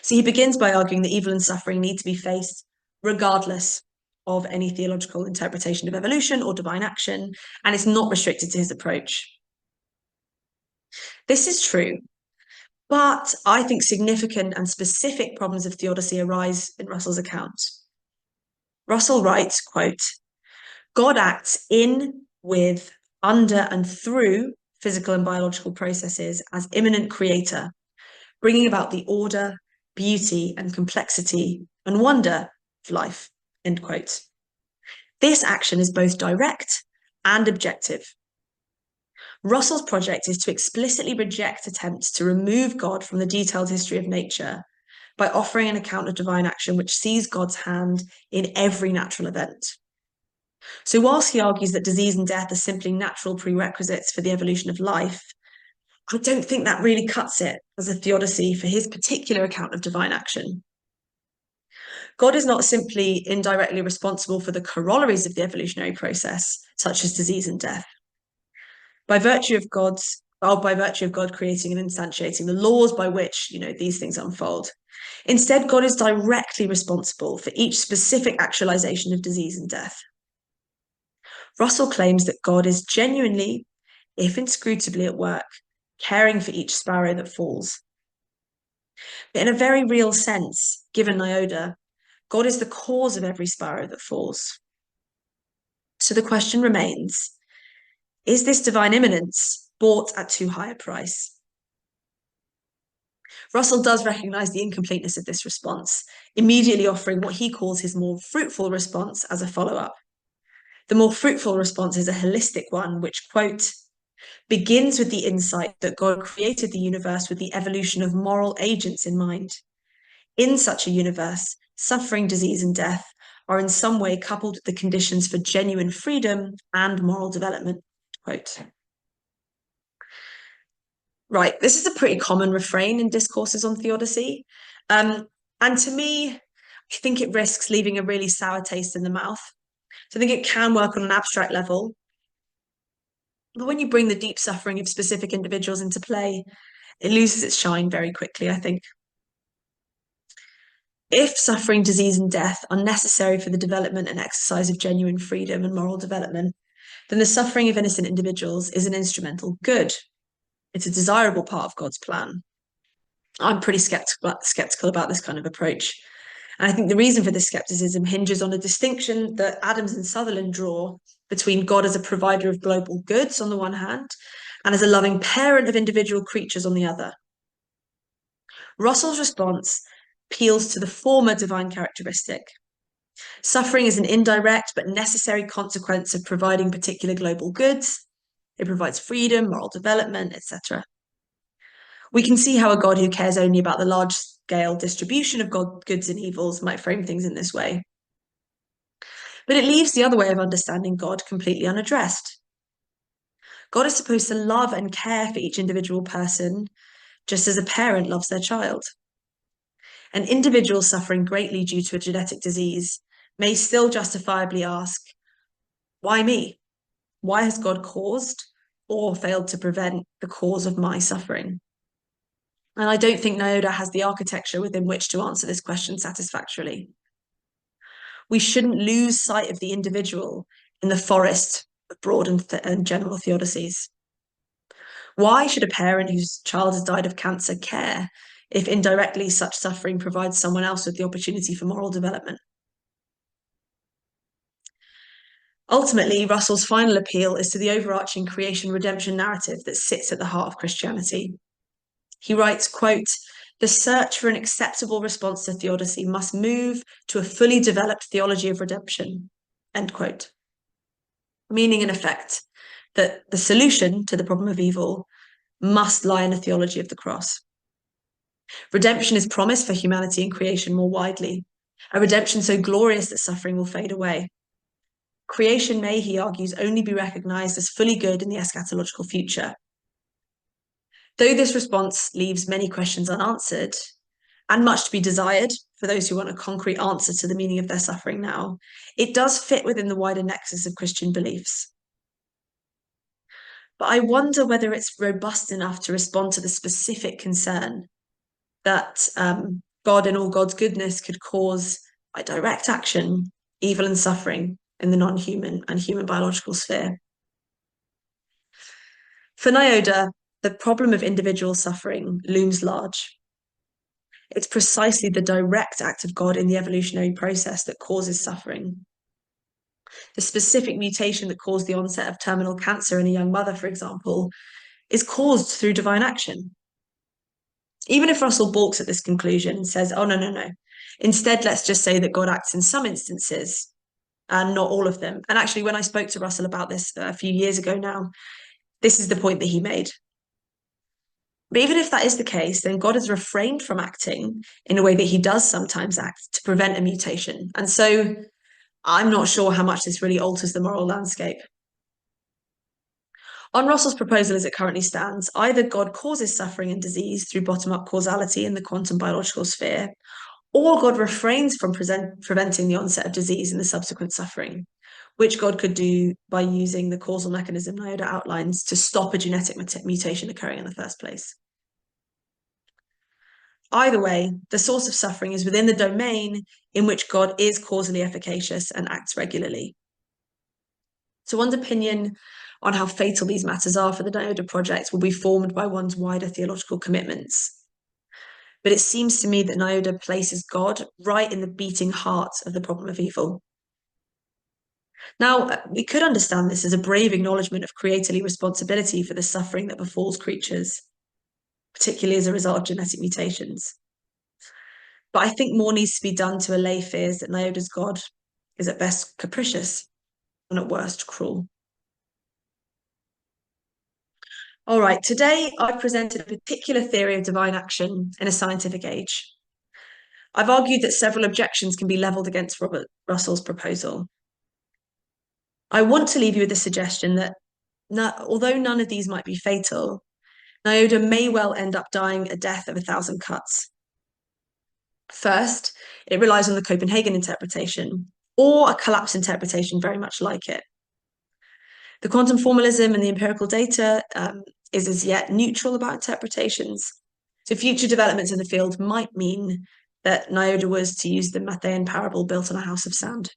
So he begins by arguing that evil and suffering need to be faced regardless of any theological interpretation of evolution or divine action, and it's not restricted to his approach. This is true, but I think significant and specific problems of theodicy arise in Russell's account. Russell writes, quote, "God acts in, with, under, and through physical and biological processes as immanent creator, bringing about the order, beauty, and complexity and wonder of life," end quote. This action is both direct and objective. Russell's project is to explicitly reject attempts to remove God from the detailed history of nature by offering an account of divine action which sees God's hand in every natural event. So whilst he argues that disease and death are simply natural prerequisites for the evolution of life, I don't think that really cuts it as a theodicy for his particular account of divine action. God is not simply indirectly responsible for the corollaries of the evolutionary process, such as disease and death. By virtue of God creating and instantiating the laws by which, these things unfold. Instead, God is directly responsible for each specific actualization of disease and death. Russell claims that God is genuinely, if inscrutably, at work, caring for each sparrow that falls. But in a very real sense, given NIODA, God is the cause of every sparrow that falls. So the question remains, is this divine immanence bought at too high a price? Russell does recognise the incompleteness of this response, immediately offering what he calls his more fruitful response as a follow-up. The more fruitful response is a holistic one, which, quote, "begins with the insight that God created the universe with the evolution of moral agents in mind. In such a universe, suffering, disease, and death are in some way coupled with the conditions for genuine freedom and moral development," quote. Right, this is a pretty common refrain in discourses on theodicy. And to me, I think it risks leaving a really sour taste in the mouth. So I think it can work on an abstract level. But when you bring the deep suffering of specific individuals into play, it loses its shine very quickly, I think. If suffering, disease, and death are necessary for the development and exercise of genuine freedom and moral development, then the suffering of innocent individuals is an instrumental good. It's a desirable part of God's plan. I'm pretty skeptical about this kind of approach. And I think the reason for this skepticism hinges on a distinction that Adams and Sutherland draw between God as a provider of global goods on the one hand, and as a loving parent of individual creatures on the other. Russell's response appeals to the former divine characteristic. Suffering is an indirect but necessary consequence of providing particular global goods. It provides freedom, moral development, etc. We can see how a God who cares only about the large-scale distribution of goods and evils might frame things in this way. But it leaves the other way of understanding God completely unaddressed. God is supposed to love and care for each individual person, just as a parent loves their child. An individual suffering greatly due to a genetic disease may still justifiably ask, why me? Why has God caused or failed to prevent the cause of my suffering? And I don't think NIODA has the architecture within which to answer this question satisfactorily. We shouldn't lose sight of the individual in the forest of broad and general theodicies. Why should a parent whose child has died of cancer care if indirectly such suffering provides someone else with the opportunity for moral development? Ultimately, Russell's final appeal is to the overarching creation-redemption narrative that sits at the heart of Christianity. He writes, quote, "The search for an acceptable response to theodicy must move to a fully developed theology of redemption," end quote. Meaning, in effect, that the solution to the problem of evil must lie in a theology of the cross. Redemption is promised for humanity and creation more widely, a redemption so glorious that suffering will fade away. Creation may, he argues, only be recognised as fully good in the eschatological future. Though this response leaves many questions unanswered, and much to be desired for those who want a concrete answer to the meaning of their suffering now, it does fit within the wider nexus of Christian beliefs. But I wonder whether it's robust enough to respond to the specific concern that God in all God's goodness could cause, by direct action, evil and suffering in the non-human and human biological sphere. For NIODA, the problem of individual suffering looms large. It's precisely the direct act of God in the evolutionary process that causes suffering. The specific mutation that caused the onset of terminal cancer in a young mother, for example, is caused through divine action. Even if Russell balks at this conclusion and says, oh, no. Instead, let's just say that God acts in some instances and not all of them. And actually, when I spoke to Russell about this a few years ago now, this is the point that he made. But even if that is the case, then God has refrained from acting in a way that he does sometimes act to prevent a mutation. And so I'm not sure how much this really alters the moral landscape. On Russell's proposal as it currently stands, either God causes suffering and disease through bottom-up causality in the quantum biological sphere, or God refrains from preventing the onset of disease and the subsequent suffering, which God could do by using the causal mechanism NIODA outlines to stop a genetic mutation occurring in the first place. Either way, the source of suffering is within the domain in which God is causally efficacious and acts regularly. So one's opinion on how fatal these matters are for the NIODA project will be formed by one's wider theological commitments. But it seems to me that NIODA places God right in the beating heart of the problem of evil. Now, we could understand this as a brave acknowledgement of creatorly responsibility for the suffering that befalls creatures, particularly as a result of genetic mutations. But I think more needs to be done to allay fears that NIODA's God is at best capricious and at worst cruel. All right, today I've presented a particular theory of divine action in a scientific age. I've argued that several objections can be levelled against Robert Russell's proposal. I want to leave you with the suggestion that although none of these might be fatal, NIODA may well end up dying a death of 1,000 cuts. First, it relies on the Copenhagen interpretation, or a collapse interpretation very much like it. The quantum formalism and the empirical data is as yet neutral about interpretations. So future developments in the field might mean that NIODA was, to use the Matthean parable, built on a house of sand.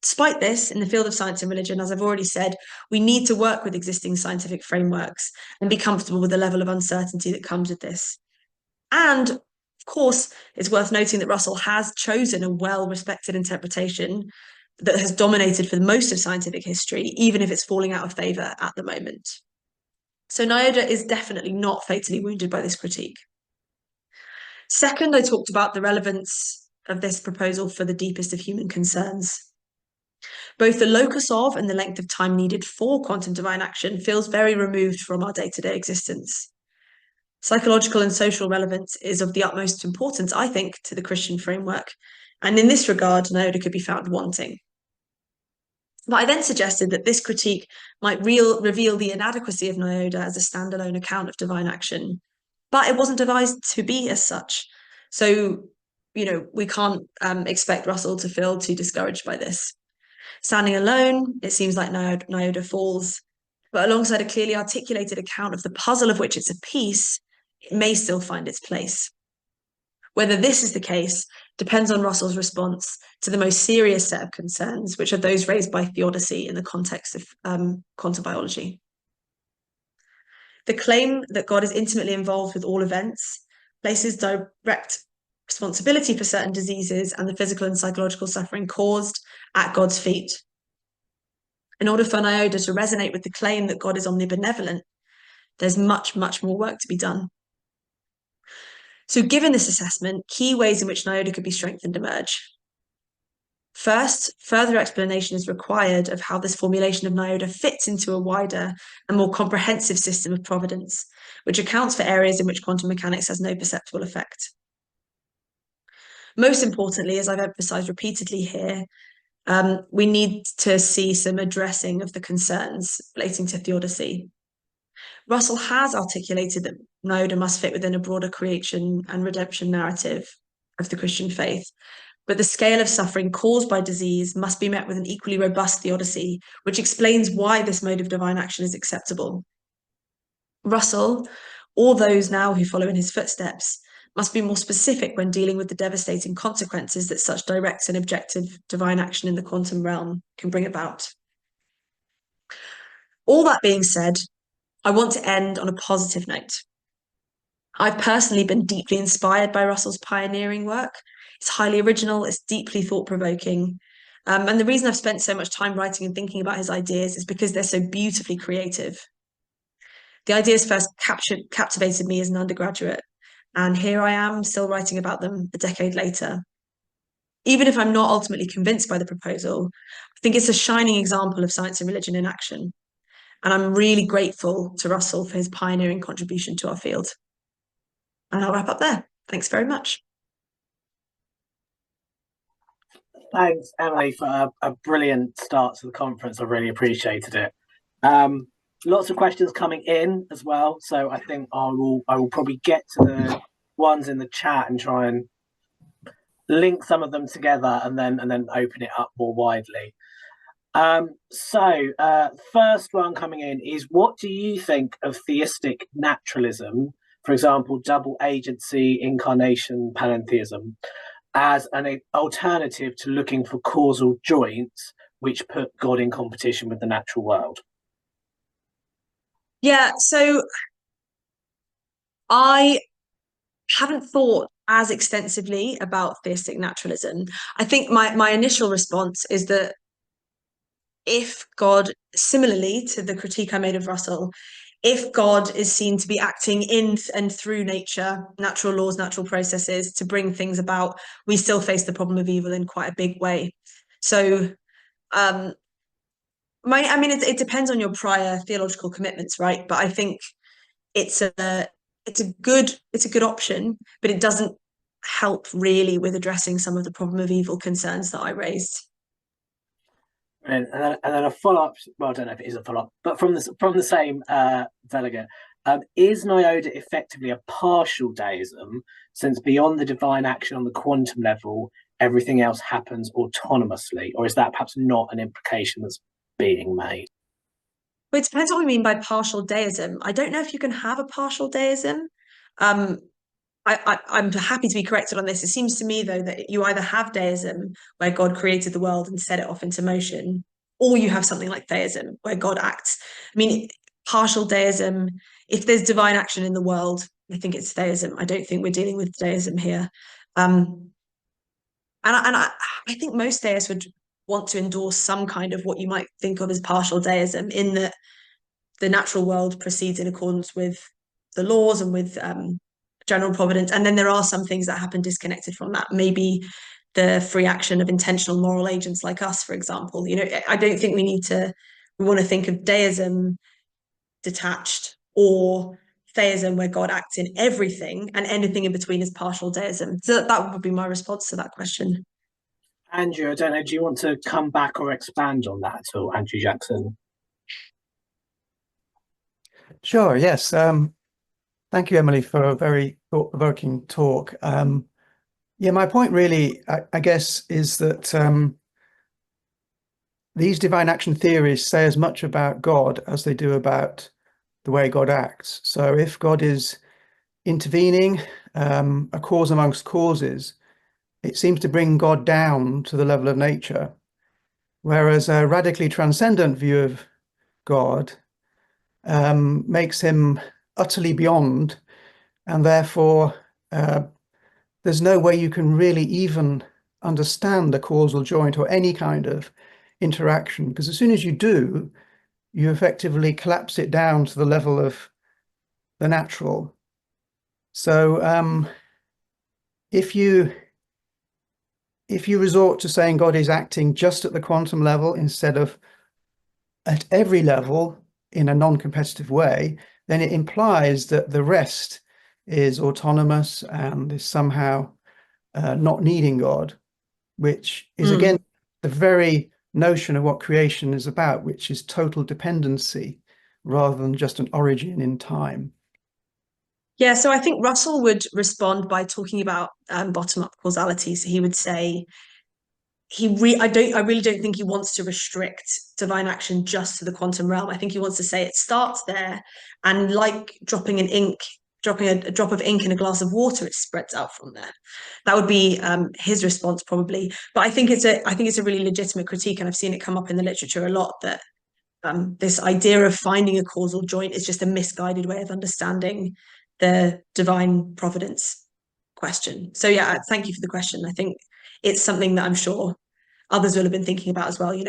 Despite this, in the field of science and religion, as I've already said, we need to work with existing scientific frameworks and be comfortable with the level of uncertainty that comes with this. And of course, it's worth noting that Russell has chosen a well-respected interpretation that has dominated for most of scientific history, even if it's falling out of favour at the moment. So NIODA is definitely not fatally wounded by this critique. Second, I talked about the relevance of this proposal for the deepest of human concerns. Both the locus of and the length of time needed for quantum divine action feels very removed from our day-to-day existence. Psychological and social relevance is of the utmost importance, I think, to the Christian framework, and in this regard, NIODA could be found wanting. But I then suggested that this critique might reveal the inadequacy of NIODA as a standalone account of divine action, but it wasn't devised to be as such. So, we can't expect Russell to feel too discouraged by this. Standing alone, it seems like NIODA falls, but alongside a clearly articulated account of the puzzle of which it's a piece, it may still find its place. Whether this is the case depends on Russell's response to the most serious set of concerns, which are those raised by theodicy in the context of quantum biology. The claim that God is intimately involved with all events places direct responsibility for certain diseases and the physical and psychological suffering caused at God's feet. In order for NIODA to resonate with the claim that God is omnibenevolent, there's much, much more work to be done. So given this assessment, key ways in which NIODA could be strengthened emerge. First, further explanation is required of how this formulation of NIODA fits into a wider and more comprehensive system of providence, which accounts for areas in which quantum mechanics has no perceptible effect. Most importantly, as I've emphasised repeatedly here, we need to see some addressing of the concerns relating to theodicy. Russell has articulated that NIODA must fit within a broader creation and redemption narrative of the Christian faith, but the scale of suffering caused by disease must be met with an equally robust theodicy, which explains why this mode of divine action is acceptable. Russell, or those now who follow in his footsteps, must be more specific when dealing with the devastating consequences that such direct and objective divine action in the quantum realm can bring about. All that being said, I want to end on a positive note. I've personally been deeply inspired by Russell's pioneering work. It's highly original, it's deeply thought-provoking. And the reason I've spent so much time writing and thinking about his ideas is because they're so beautifully creative. The ideas first captivated me as an undergraduate, and here I am still writing about them a decade later. Even if I'm not ultimately convinced by the proposal, I think it's a shining example of science and religion in action. And I'm really grateful to Russell for his pioneering contribution to our field. And I'll wrap up there. Thanks very much. Thanks, Emily, for a brilliant start to the conference. I really appreciated it. Lots of questions coming in as well, so I think I will probably get to the ones in the chat and try and link some of them together and then open it up more widely. First one coming in is, what do you think of theistic naturalism, for example, double agency, incarnation, panentheism, as an alternative to looking for causal joints which put God in competition with the natural world? Yeah, so I haven't thought as extensively about theistic naturalism. I think my initial response is that if God, similarly to the critique I made of Russell, if God is seen to be acting in and through nature, natural laws, natural processes to bring things about, we still face the problem of evil in quite a big way. So, it depends on your prior theological commitments, right? But I think it's a good option, but it doesn't help really with addressing some of the problem of evil concerns that I raised. And then a follow-up, well, I don't know if it is a follow-up, but from the same delegate, is NIODA effectively a partial deism, since beyond the divine action on the quantum level, everything else happens autonomously? Or is that perhaps not an implication that's being made? Well, it depends what we mean by partial deism. I don't know if you can have a partial deism. I'm happy to be corrected on this. It seems to me, though, that you either have deism, where God created the world and set it off into motion, or you have something like theism, where God acts. I mean, partial deism, if there's divine action in the world, I think it's theism. I don't think we're dealing with deism here. And I think most deists would want to endorse some kind of what you might think of as partial deism, in that the natural world proceeds in accordance with the laws and with general providence. And then there are some things that happen disconnected from that. Maybe the free action of intentional moral agents like us, for example. I don't think we want to think of deism detached, or theism where God acts in everything, and anything in between is partial deism. So that would be my response to that question. Andrew, I don't know, do you want to come back or expand on that at all, Andrew Jackson? Sure, yes. Thank you, Emily, for a very thought-provoking talk. Yeah, my point really, I guess, is that these divine action theories say as much about God as they do about the way God acts. So if God is intervening, a cause amongst causes, it seems to bring God down to the level of nature, whereas a radically transcendent view of God makes him utterly beyond, and therefore there's no way you can really even understand the causal joint or any kind of interaction, because as soon as you do, you effectively collapse it down to the level of the natural. So if you resort to saying God is acting just at the quantum level instead of at every level in a non-competitive way, then it implies that the rest is autonomous and is somehow not needing God, which is again the very notion of what creation is about, which is total dependency rather than just an origin in time. Yeah, so I think Russell would respond by talking about bottom-up causality. So he would say I really don't think he wants to restrict divine action just to the quantum realm. I think he wants to say it starts there, and like dropping a drop of ink in a glass of water, it spreads out from there. That would be his response, probably. But I think it's a really legitimate critique, and I've seen it come up in the literature a lot, that this idea of finding a causal joint is just a misguided way of understanding the divine providence question. So yeah, thank you for the question. I think it's something that I'm sure others will have been thinking about as well.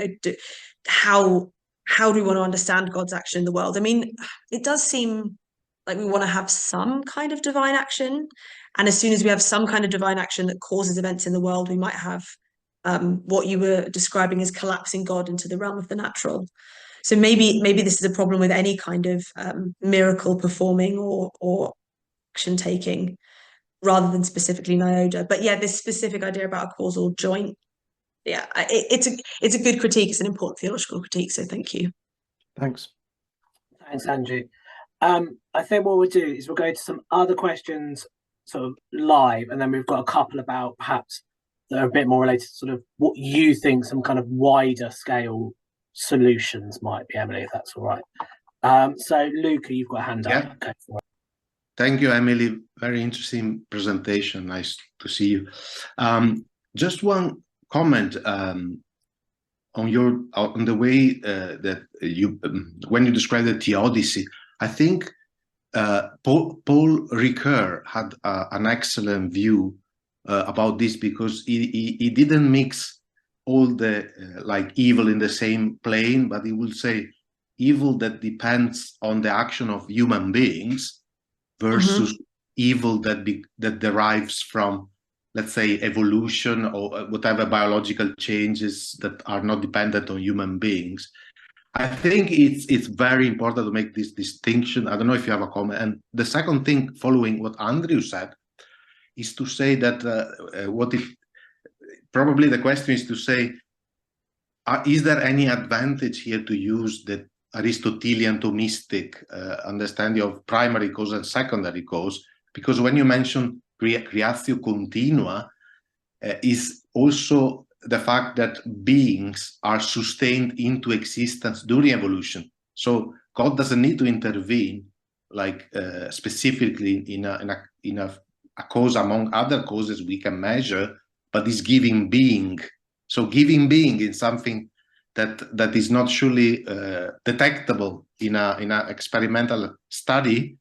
How do we want to understand God's action in the world? I mean, it does seem like we want to have some kind of divine action, and as soon as we have some kind of divine action that causes events in the world, we might have what you were describing as collapsing God into the realm of the natural. So maybe this is a problem with any kind of miracle performing or action taking, rather than specifically NIODA. But yeah, this specific idea about a causal joint, yeah, it's a good critique. It's an important theological critique. So thank you. Thanks. Thanks, Andrew. I think what we'll do is we'll go to some other questions sort of live, and then we've got a couple about perhaps that are a bit more related to sort of what you think some kind of wider scale solutions might be, Emily, if that's all right. So Luca, you've got a hand up. Yeah. Okay, for it. Thank you, Emily. Very interesting presentation. Nice to see you. Just one comment on the way that you when you describe the theodicy. I think Paul Ricoeur had an excellent view about this, because he didn't mix all the like evil in the same plane, but he will say evil that depends on the action of human beings versus evil that derives from, let's say, evolution or whatever biological changes that are not dependent on human beings. I think it's very important to make this distinction. I don't know if you have a comment. And the second thing, following what Andrew said, is to say that probably the question is to say, is there any advantage here to use the Aristotelian Thomistic understanding of primary cause and secondary cause? Because when you mention creatio continua, is also the fact that beings are sustained into existence during evolution. So God doesn't need to intervene, like specifically in a cause among other causes we can measure, but is giving being. So giving being is something that is not surely detectable in a experimental study,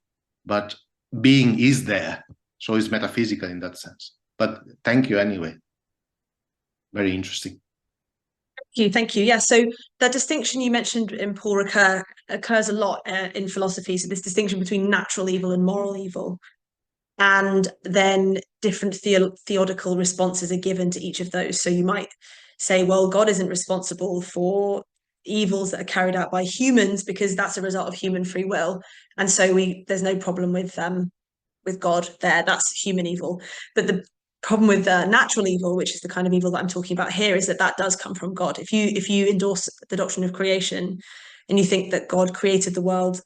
but being is there. So it's metaphysical in that sense. But thank you anyway. Very interesting. Thank you. Yeah, so that distinction you mentioned in Paul occurs a lot in philosophy. So this distinction between natural evil and moral evil, and then different theological responses are given to each of those. So you might say, well, God isn't responsible for evils that are carried out by humans because that's a result of human free will, and so there's no problem with God there. That's human evil. But the problem with natural evil, which is the kind of evil that I'm talking about here, is that does come from God. If you endorse the doctrine of creation and you think that God created the world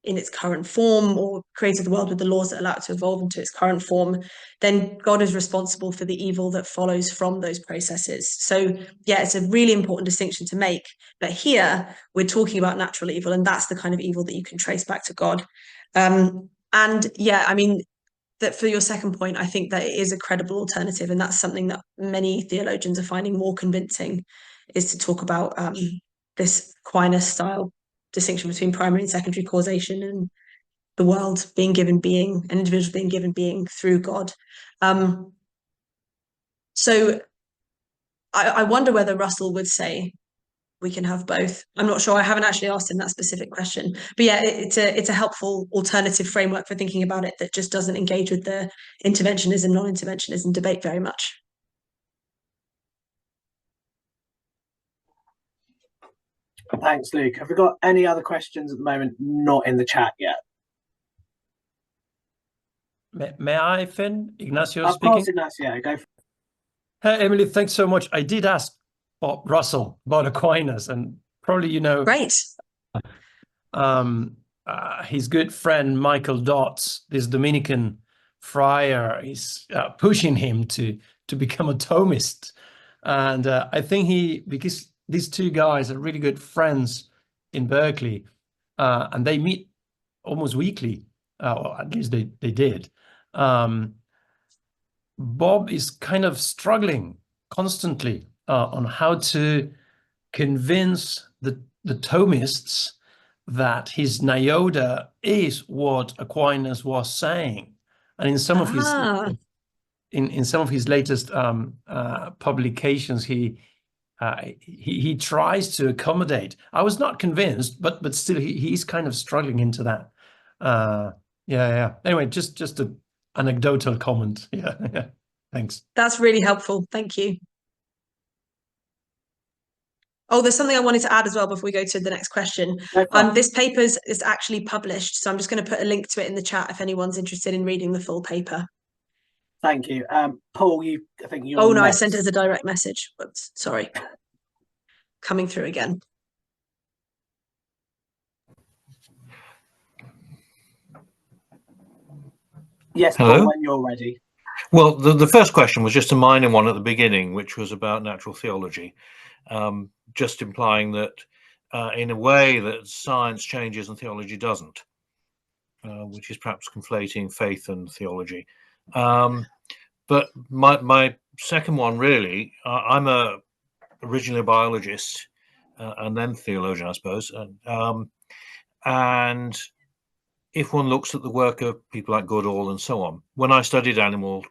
in its current form, or created the world with the laws that allow it to evolve into its current form, then God is responsible for the evil that follows from those processes. So yeah, it's a really important distinction to make. But here we're talking about natural evil, and that's the kind of evil that you can trace back to God. And yeah, I mean, that for your second point, I think that it is a credible alternative, and that's something that many theologians are finding more convincing, is to talk about this Aquinas style distinction between primary and secondary causation, and the world being given being, and individuals being given being through God. So I wonder whether Russell would say we can have both. I'm not sure. I haven't actually asked him that specific question. But yeah, it's a helpful alternative framework for thinking about it that just doesn't engage with the interventionism, non-interventionism debate very much. Thanks, Luke. Have we got any other questions at the moment not in the chat yet? May I, Finn? Ignacio of speaking. Course, Ignacio, go for it. Hey, Emily, thanks so much. I did ask Bob Russell about Aquinas, and probably you know. Great. His good friend Michael Dodds, this Dominican friar, is pushing him to become a Thomist, and I think because these two guys are really good friends in Berkeley, and they meet almost weekly, or at least they did. Bob is kind of struggling constantly on how to convince the Thomists that his NIODA is what Aquinas was saying, and in some of his in some of his latest publications, he tries to accommodate. I was not convinced, but still he's kind of struggling into that. Yeah. Anyway, just an anecdotal comment. Yeah. Thanks. That's really helpful. Thank you. Oh, there's something I wanted to add as well before we go to the next question. This paper is actually published, so I'm just going to put a link to it in the chat if anyone's interested in reading the full paper. Thank you. Paul, I think you're Oh, no, next. I sent it as a direct message. Whoops, sorry. Coming through again. Yes, Hello? Paul, when you're ready. Well, the first question was just a minor one at the beginning, which was about natural theology, just implying that in a way that science changes and theology doesn't, which is perhaps conflating faith and theology. But my second one, really, I'm originally a biologist and then theologian, I suppose. And if one looks at the work of people like Goodall and so on, when I studied animal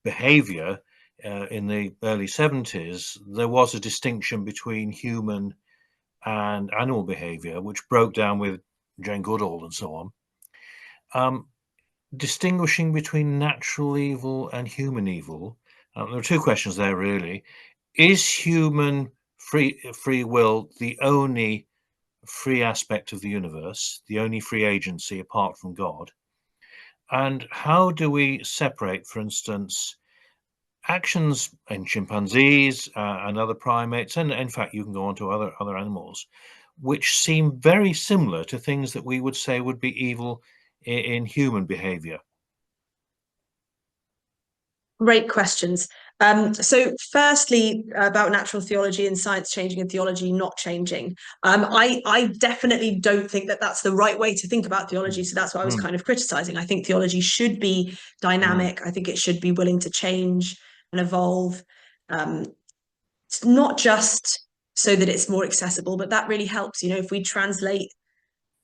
behavior in the early 70s, there was a distinction between human and animal behavior, which broke down with Jane Goodall and so on. Distinguishing between natural evil and human evil, there are two questions there, really. Is human free will the only free aspect of the universe, the only free agency apart from God? And how do we separate, for instance, actions in chimpanzees and other primates, and in fact you can go on to other animals, which seem very similar to things that we would say would be evil in human behavior? Great questions. So firstly, about natural theology and science changing and theology not changing. I definitely don't think that that's the right way to think about theology. So that's what I was kind of criticizing. I think theology should be dynamic. I think it should be willing to change and evolve. It's not just so that it's more accessible, but that really helps. You know, if we translate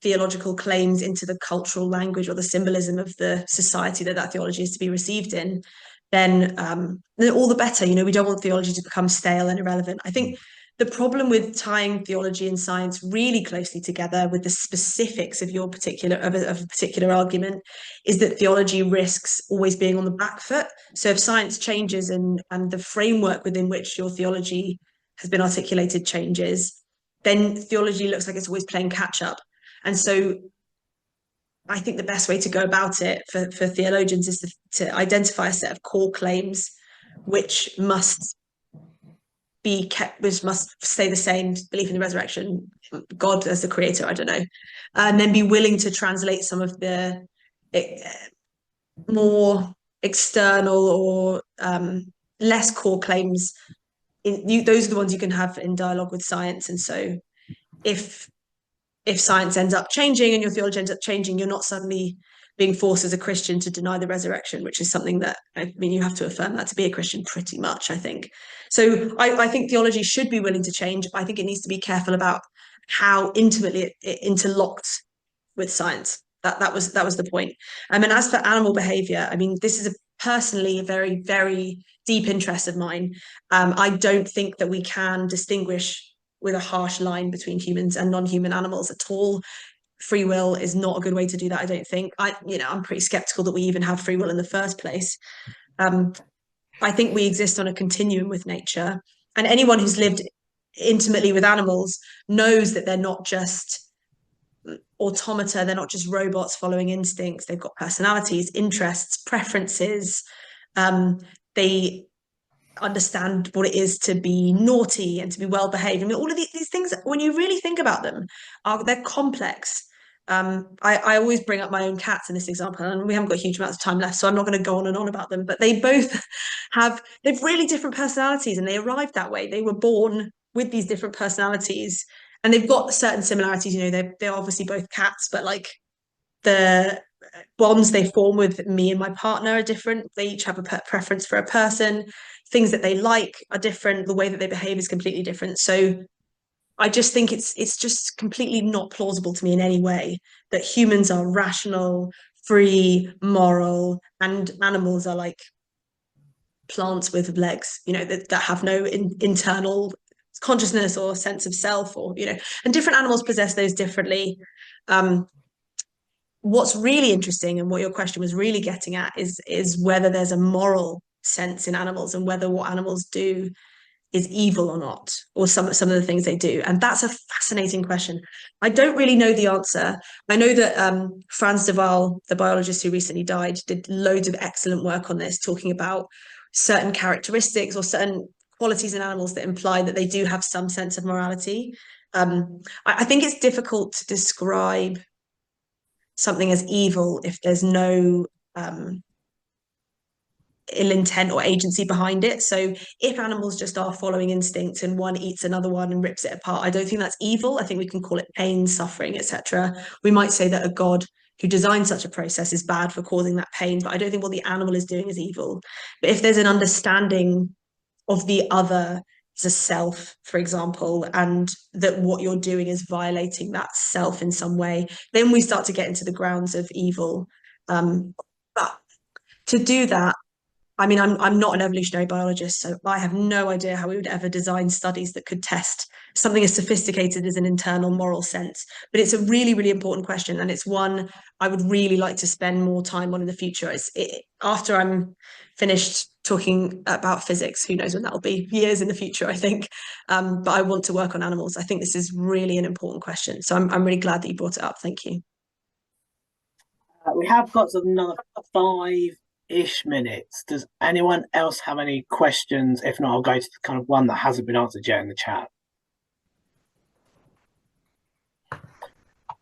theological claims into the cultural language or the symbolism of the society that theology is to be received in, then all the better. You know, we don't want theology to become stale and irrelevant. I think the problem with tying theology and science really closely together with the specifics of your particular of a particular argument is that theology risks always being on the back foot. So if science changes and the framework within which your theology has been articulated changes, then theology looks like it's always playing catch up. And so I think the best way to go about it for theologians is to identify a set of core claims which must be kept, which must stay the same: belief in the resurrection, God as the creator, I don't know, and then be willing to translate some of the more external or less core claims. Those are the ones you can have in dialogue with science. And so if science ends up changing and your theology ends up changing, you're not suddenly being forced as a Christian to deny the resurrection, which is something that, I mean, you have to affirm that to be a Christian pretty much, I think. So I think theology should be willing to change. I think it needs to be careful about how intimately it interlocked with science. That was the point. And as for animal behavior, I mean, this is personally a very, very deep interest of mine. I don't think that we can distinguish with a harsh line between humans and non-human animals at all. Free will is not a good way to do that, I don't think. I'm pretty skeptical that we even have free will in the first place. I think we exist on a continuum with nature, and anyone who's lived intimately with animals knows that they're not just automata, they're not just robots following instincts. They've got personalities, interests, preferences. They understand what it is to be naughty and to be well behaved. I mean, all of these things, when you really think about them, they're complex. I always bring up my own cats in this example, and we haven't got huge amounts of time left, so I'm not going to go on and on about them, but they both they've really different personalities, and they arrived that way. They were born with these different personalities, and they've got certain similarities. You know, they're obviously both cats, but like the bonds they form with me and my partner are different. They each have a preference for a person. Things that they like are different. The way that they behave is completely different. So I just think it's just completely not plausible to me in any way that humans are rational, free, moral, and animals are like plants with legs, you know, that have no internal consciousness or sense of self, or, you know, and different animals possess those differently. What's really interesting, and what your question was really getting at, is whether there's a moral sense in animals, and whether what animals do is evil or not, or some of the things they do. And that's a fascinating question. I don't really know the answer. I know that Frans de Waal, the biologist who recently died, did loads of excellent work on this, talking about certain characteristics or certain qualities in animals that imply that they do have some sense of morality. I think it's difficult to describe something as evil if there's no ill intent or agency behind it. So if animals just are following instinct and one eats another one and rips it apart, I don't think that's evil. I think we can call it pain, suffering, etc. We might say that a God who designed such a process is bad for causing that pain, but I don't think what the animal is doing is evil. But if there's an understanding of the other as a self, for example, and that what you're doing is violating that self in some way, then we start to get into the grounds of evil. But to do that, I mean, I'm not an evolutionary biologist, so I have no idea how we would ever design studies that could test something as sophisticated as an internal moral sense. But it's a really, really important question, and it's one I would really like to spend more time on in the future. After I'm finished talking about physics, who knows when that'll be, years in the future, I think. But I want to work on animals. I think this is really an important question. So I'm really glad that you brought it up. Thank you. We have got another 5-ish minutes. Does anyone else have any questions? If not, I'll go to the kind of one that hasn't been answered yet in the chat.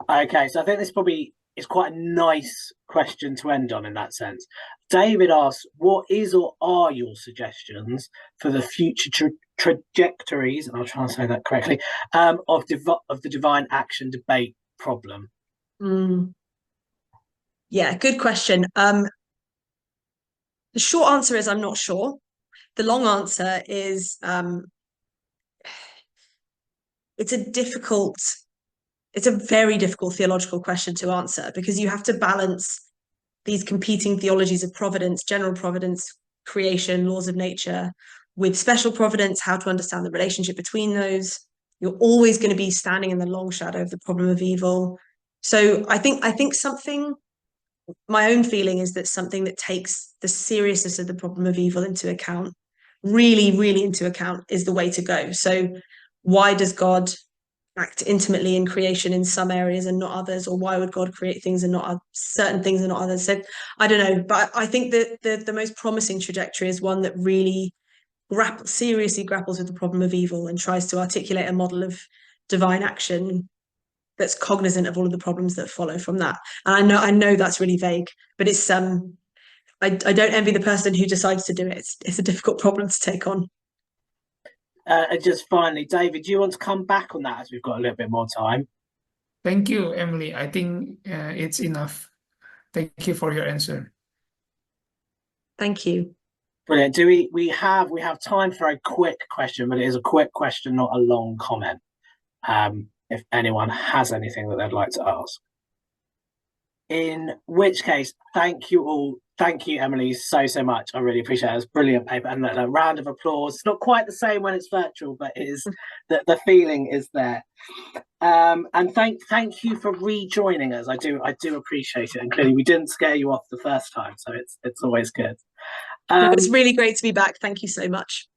Okay, so I think this probably is quite a nice question to end on in that sense. David asks, what is or are your suggestions for the future trajectories, and I'll try and say that correctly, of the divine action debate problem? Yeah, good question. The short answer is I'm not sure. The long answer is it's a very difficult theological question to answer, because you have to balance these competing theologies of providence, general providence, creation, laws of nature, with special providence, how to understand the relationship between those. You're always going to be standing in the long shadow of the problem of evil. So I think something, my own feeling is that something that takes the seriousness of the problem of evil into account, really, really into account, is the way to go. So why does God act intimately in creation in some areas and not others? Or why would God create things and not certain things and not others? So I don't know, but I think that the most promising trajectory is one that really seriously grapples with the problem of evil and tries to articulate a model of divine action that's cognizant of all of the problems that follow from that. And I know that's really vague, but it's I don't envy the person who decides to do it. It's a difficult problem to take on. And just finally, David, do you want to come back on that as we've got a little bit more time? Thank you, Emily. I think it's enough. Thank you for your answer. Thank you. Brilliant. Do we have time for a quick question, but it is a quick question, not a long comment. If anyone has anything that they'd like to ask. In which case, thank you all. Thank you, Emily, so much. I really appreciate it. It's a brilliant paper, and a round of applause. It's not quite the same when it's virtual, but it is the feeling is there. And thank you for rejoining us. I do appreciate it, and clearly we didn't scare you off the first time, so it's always good. It was really great to be back. Thank you so much.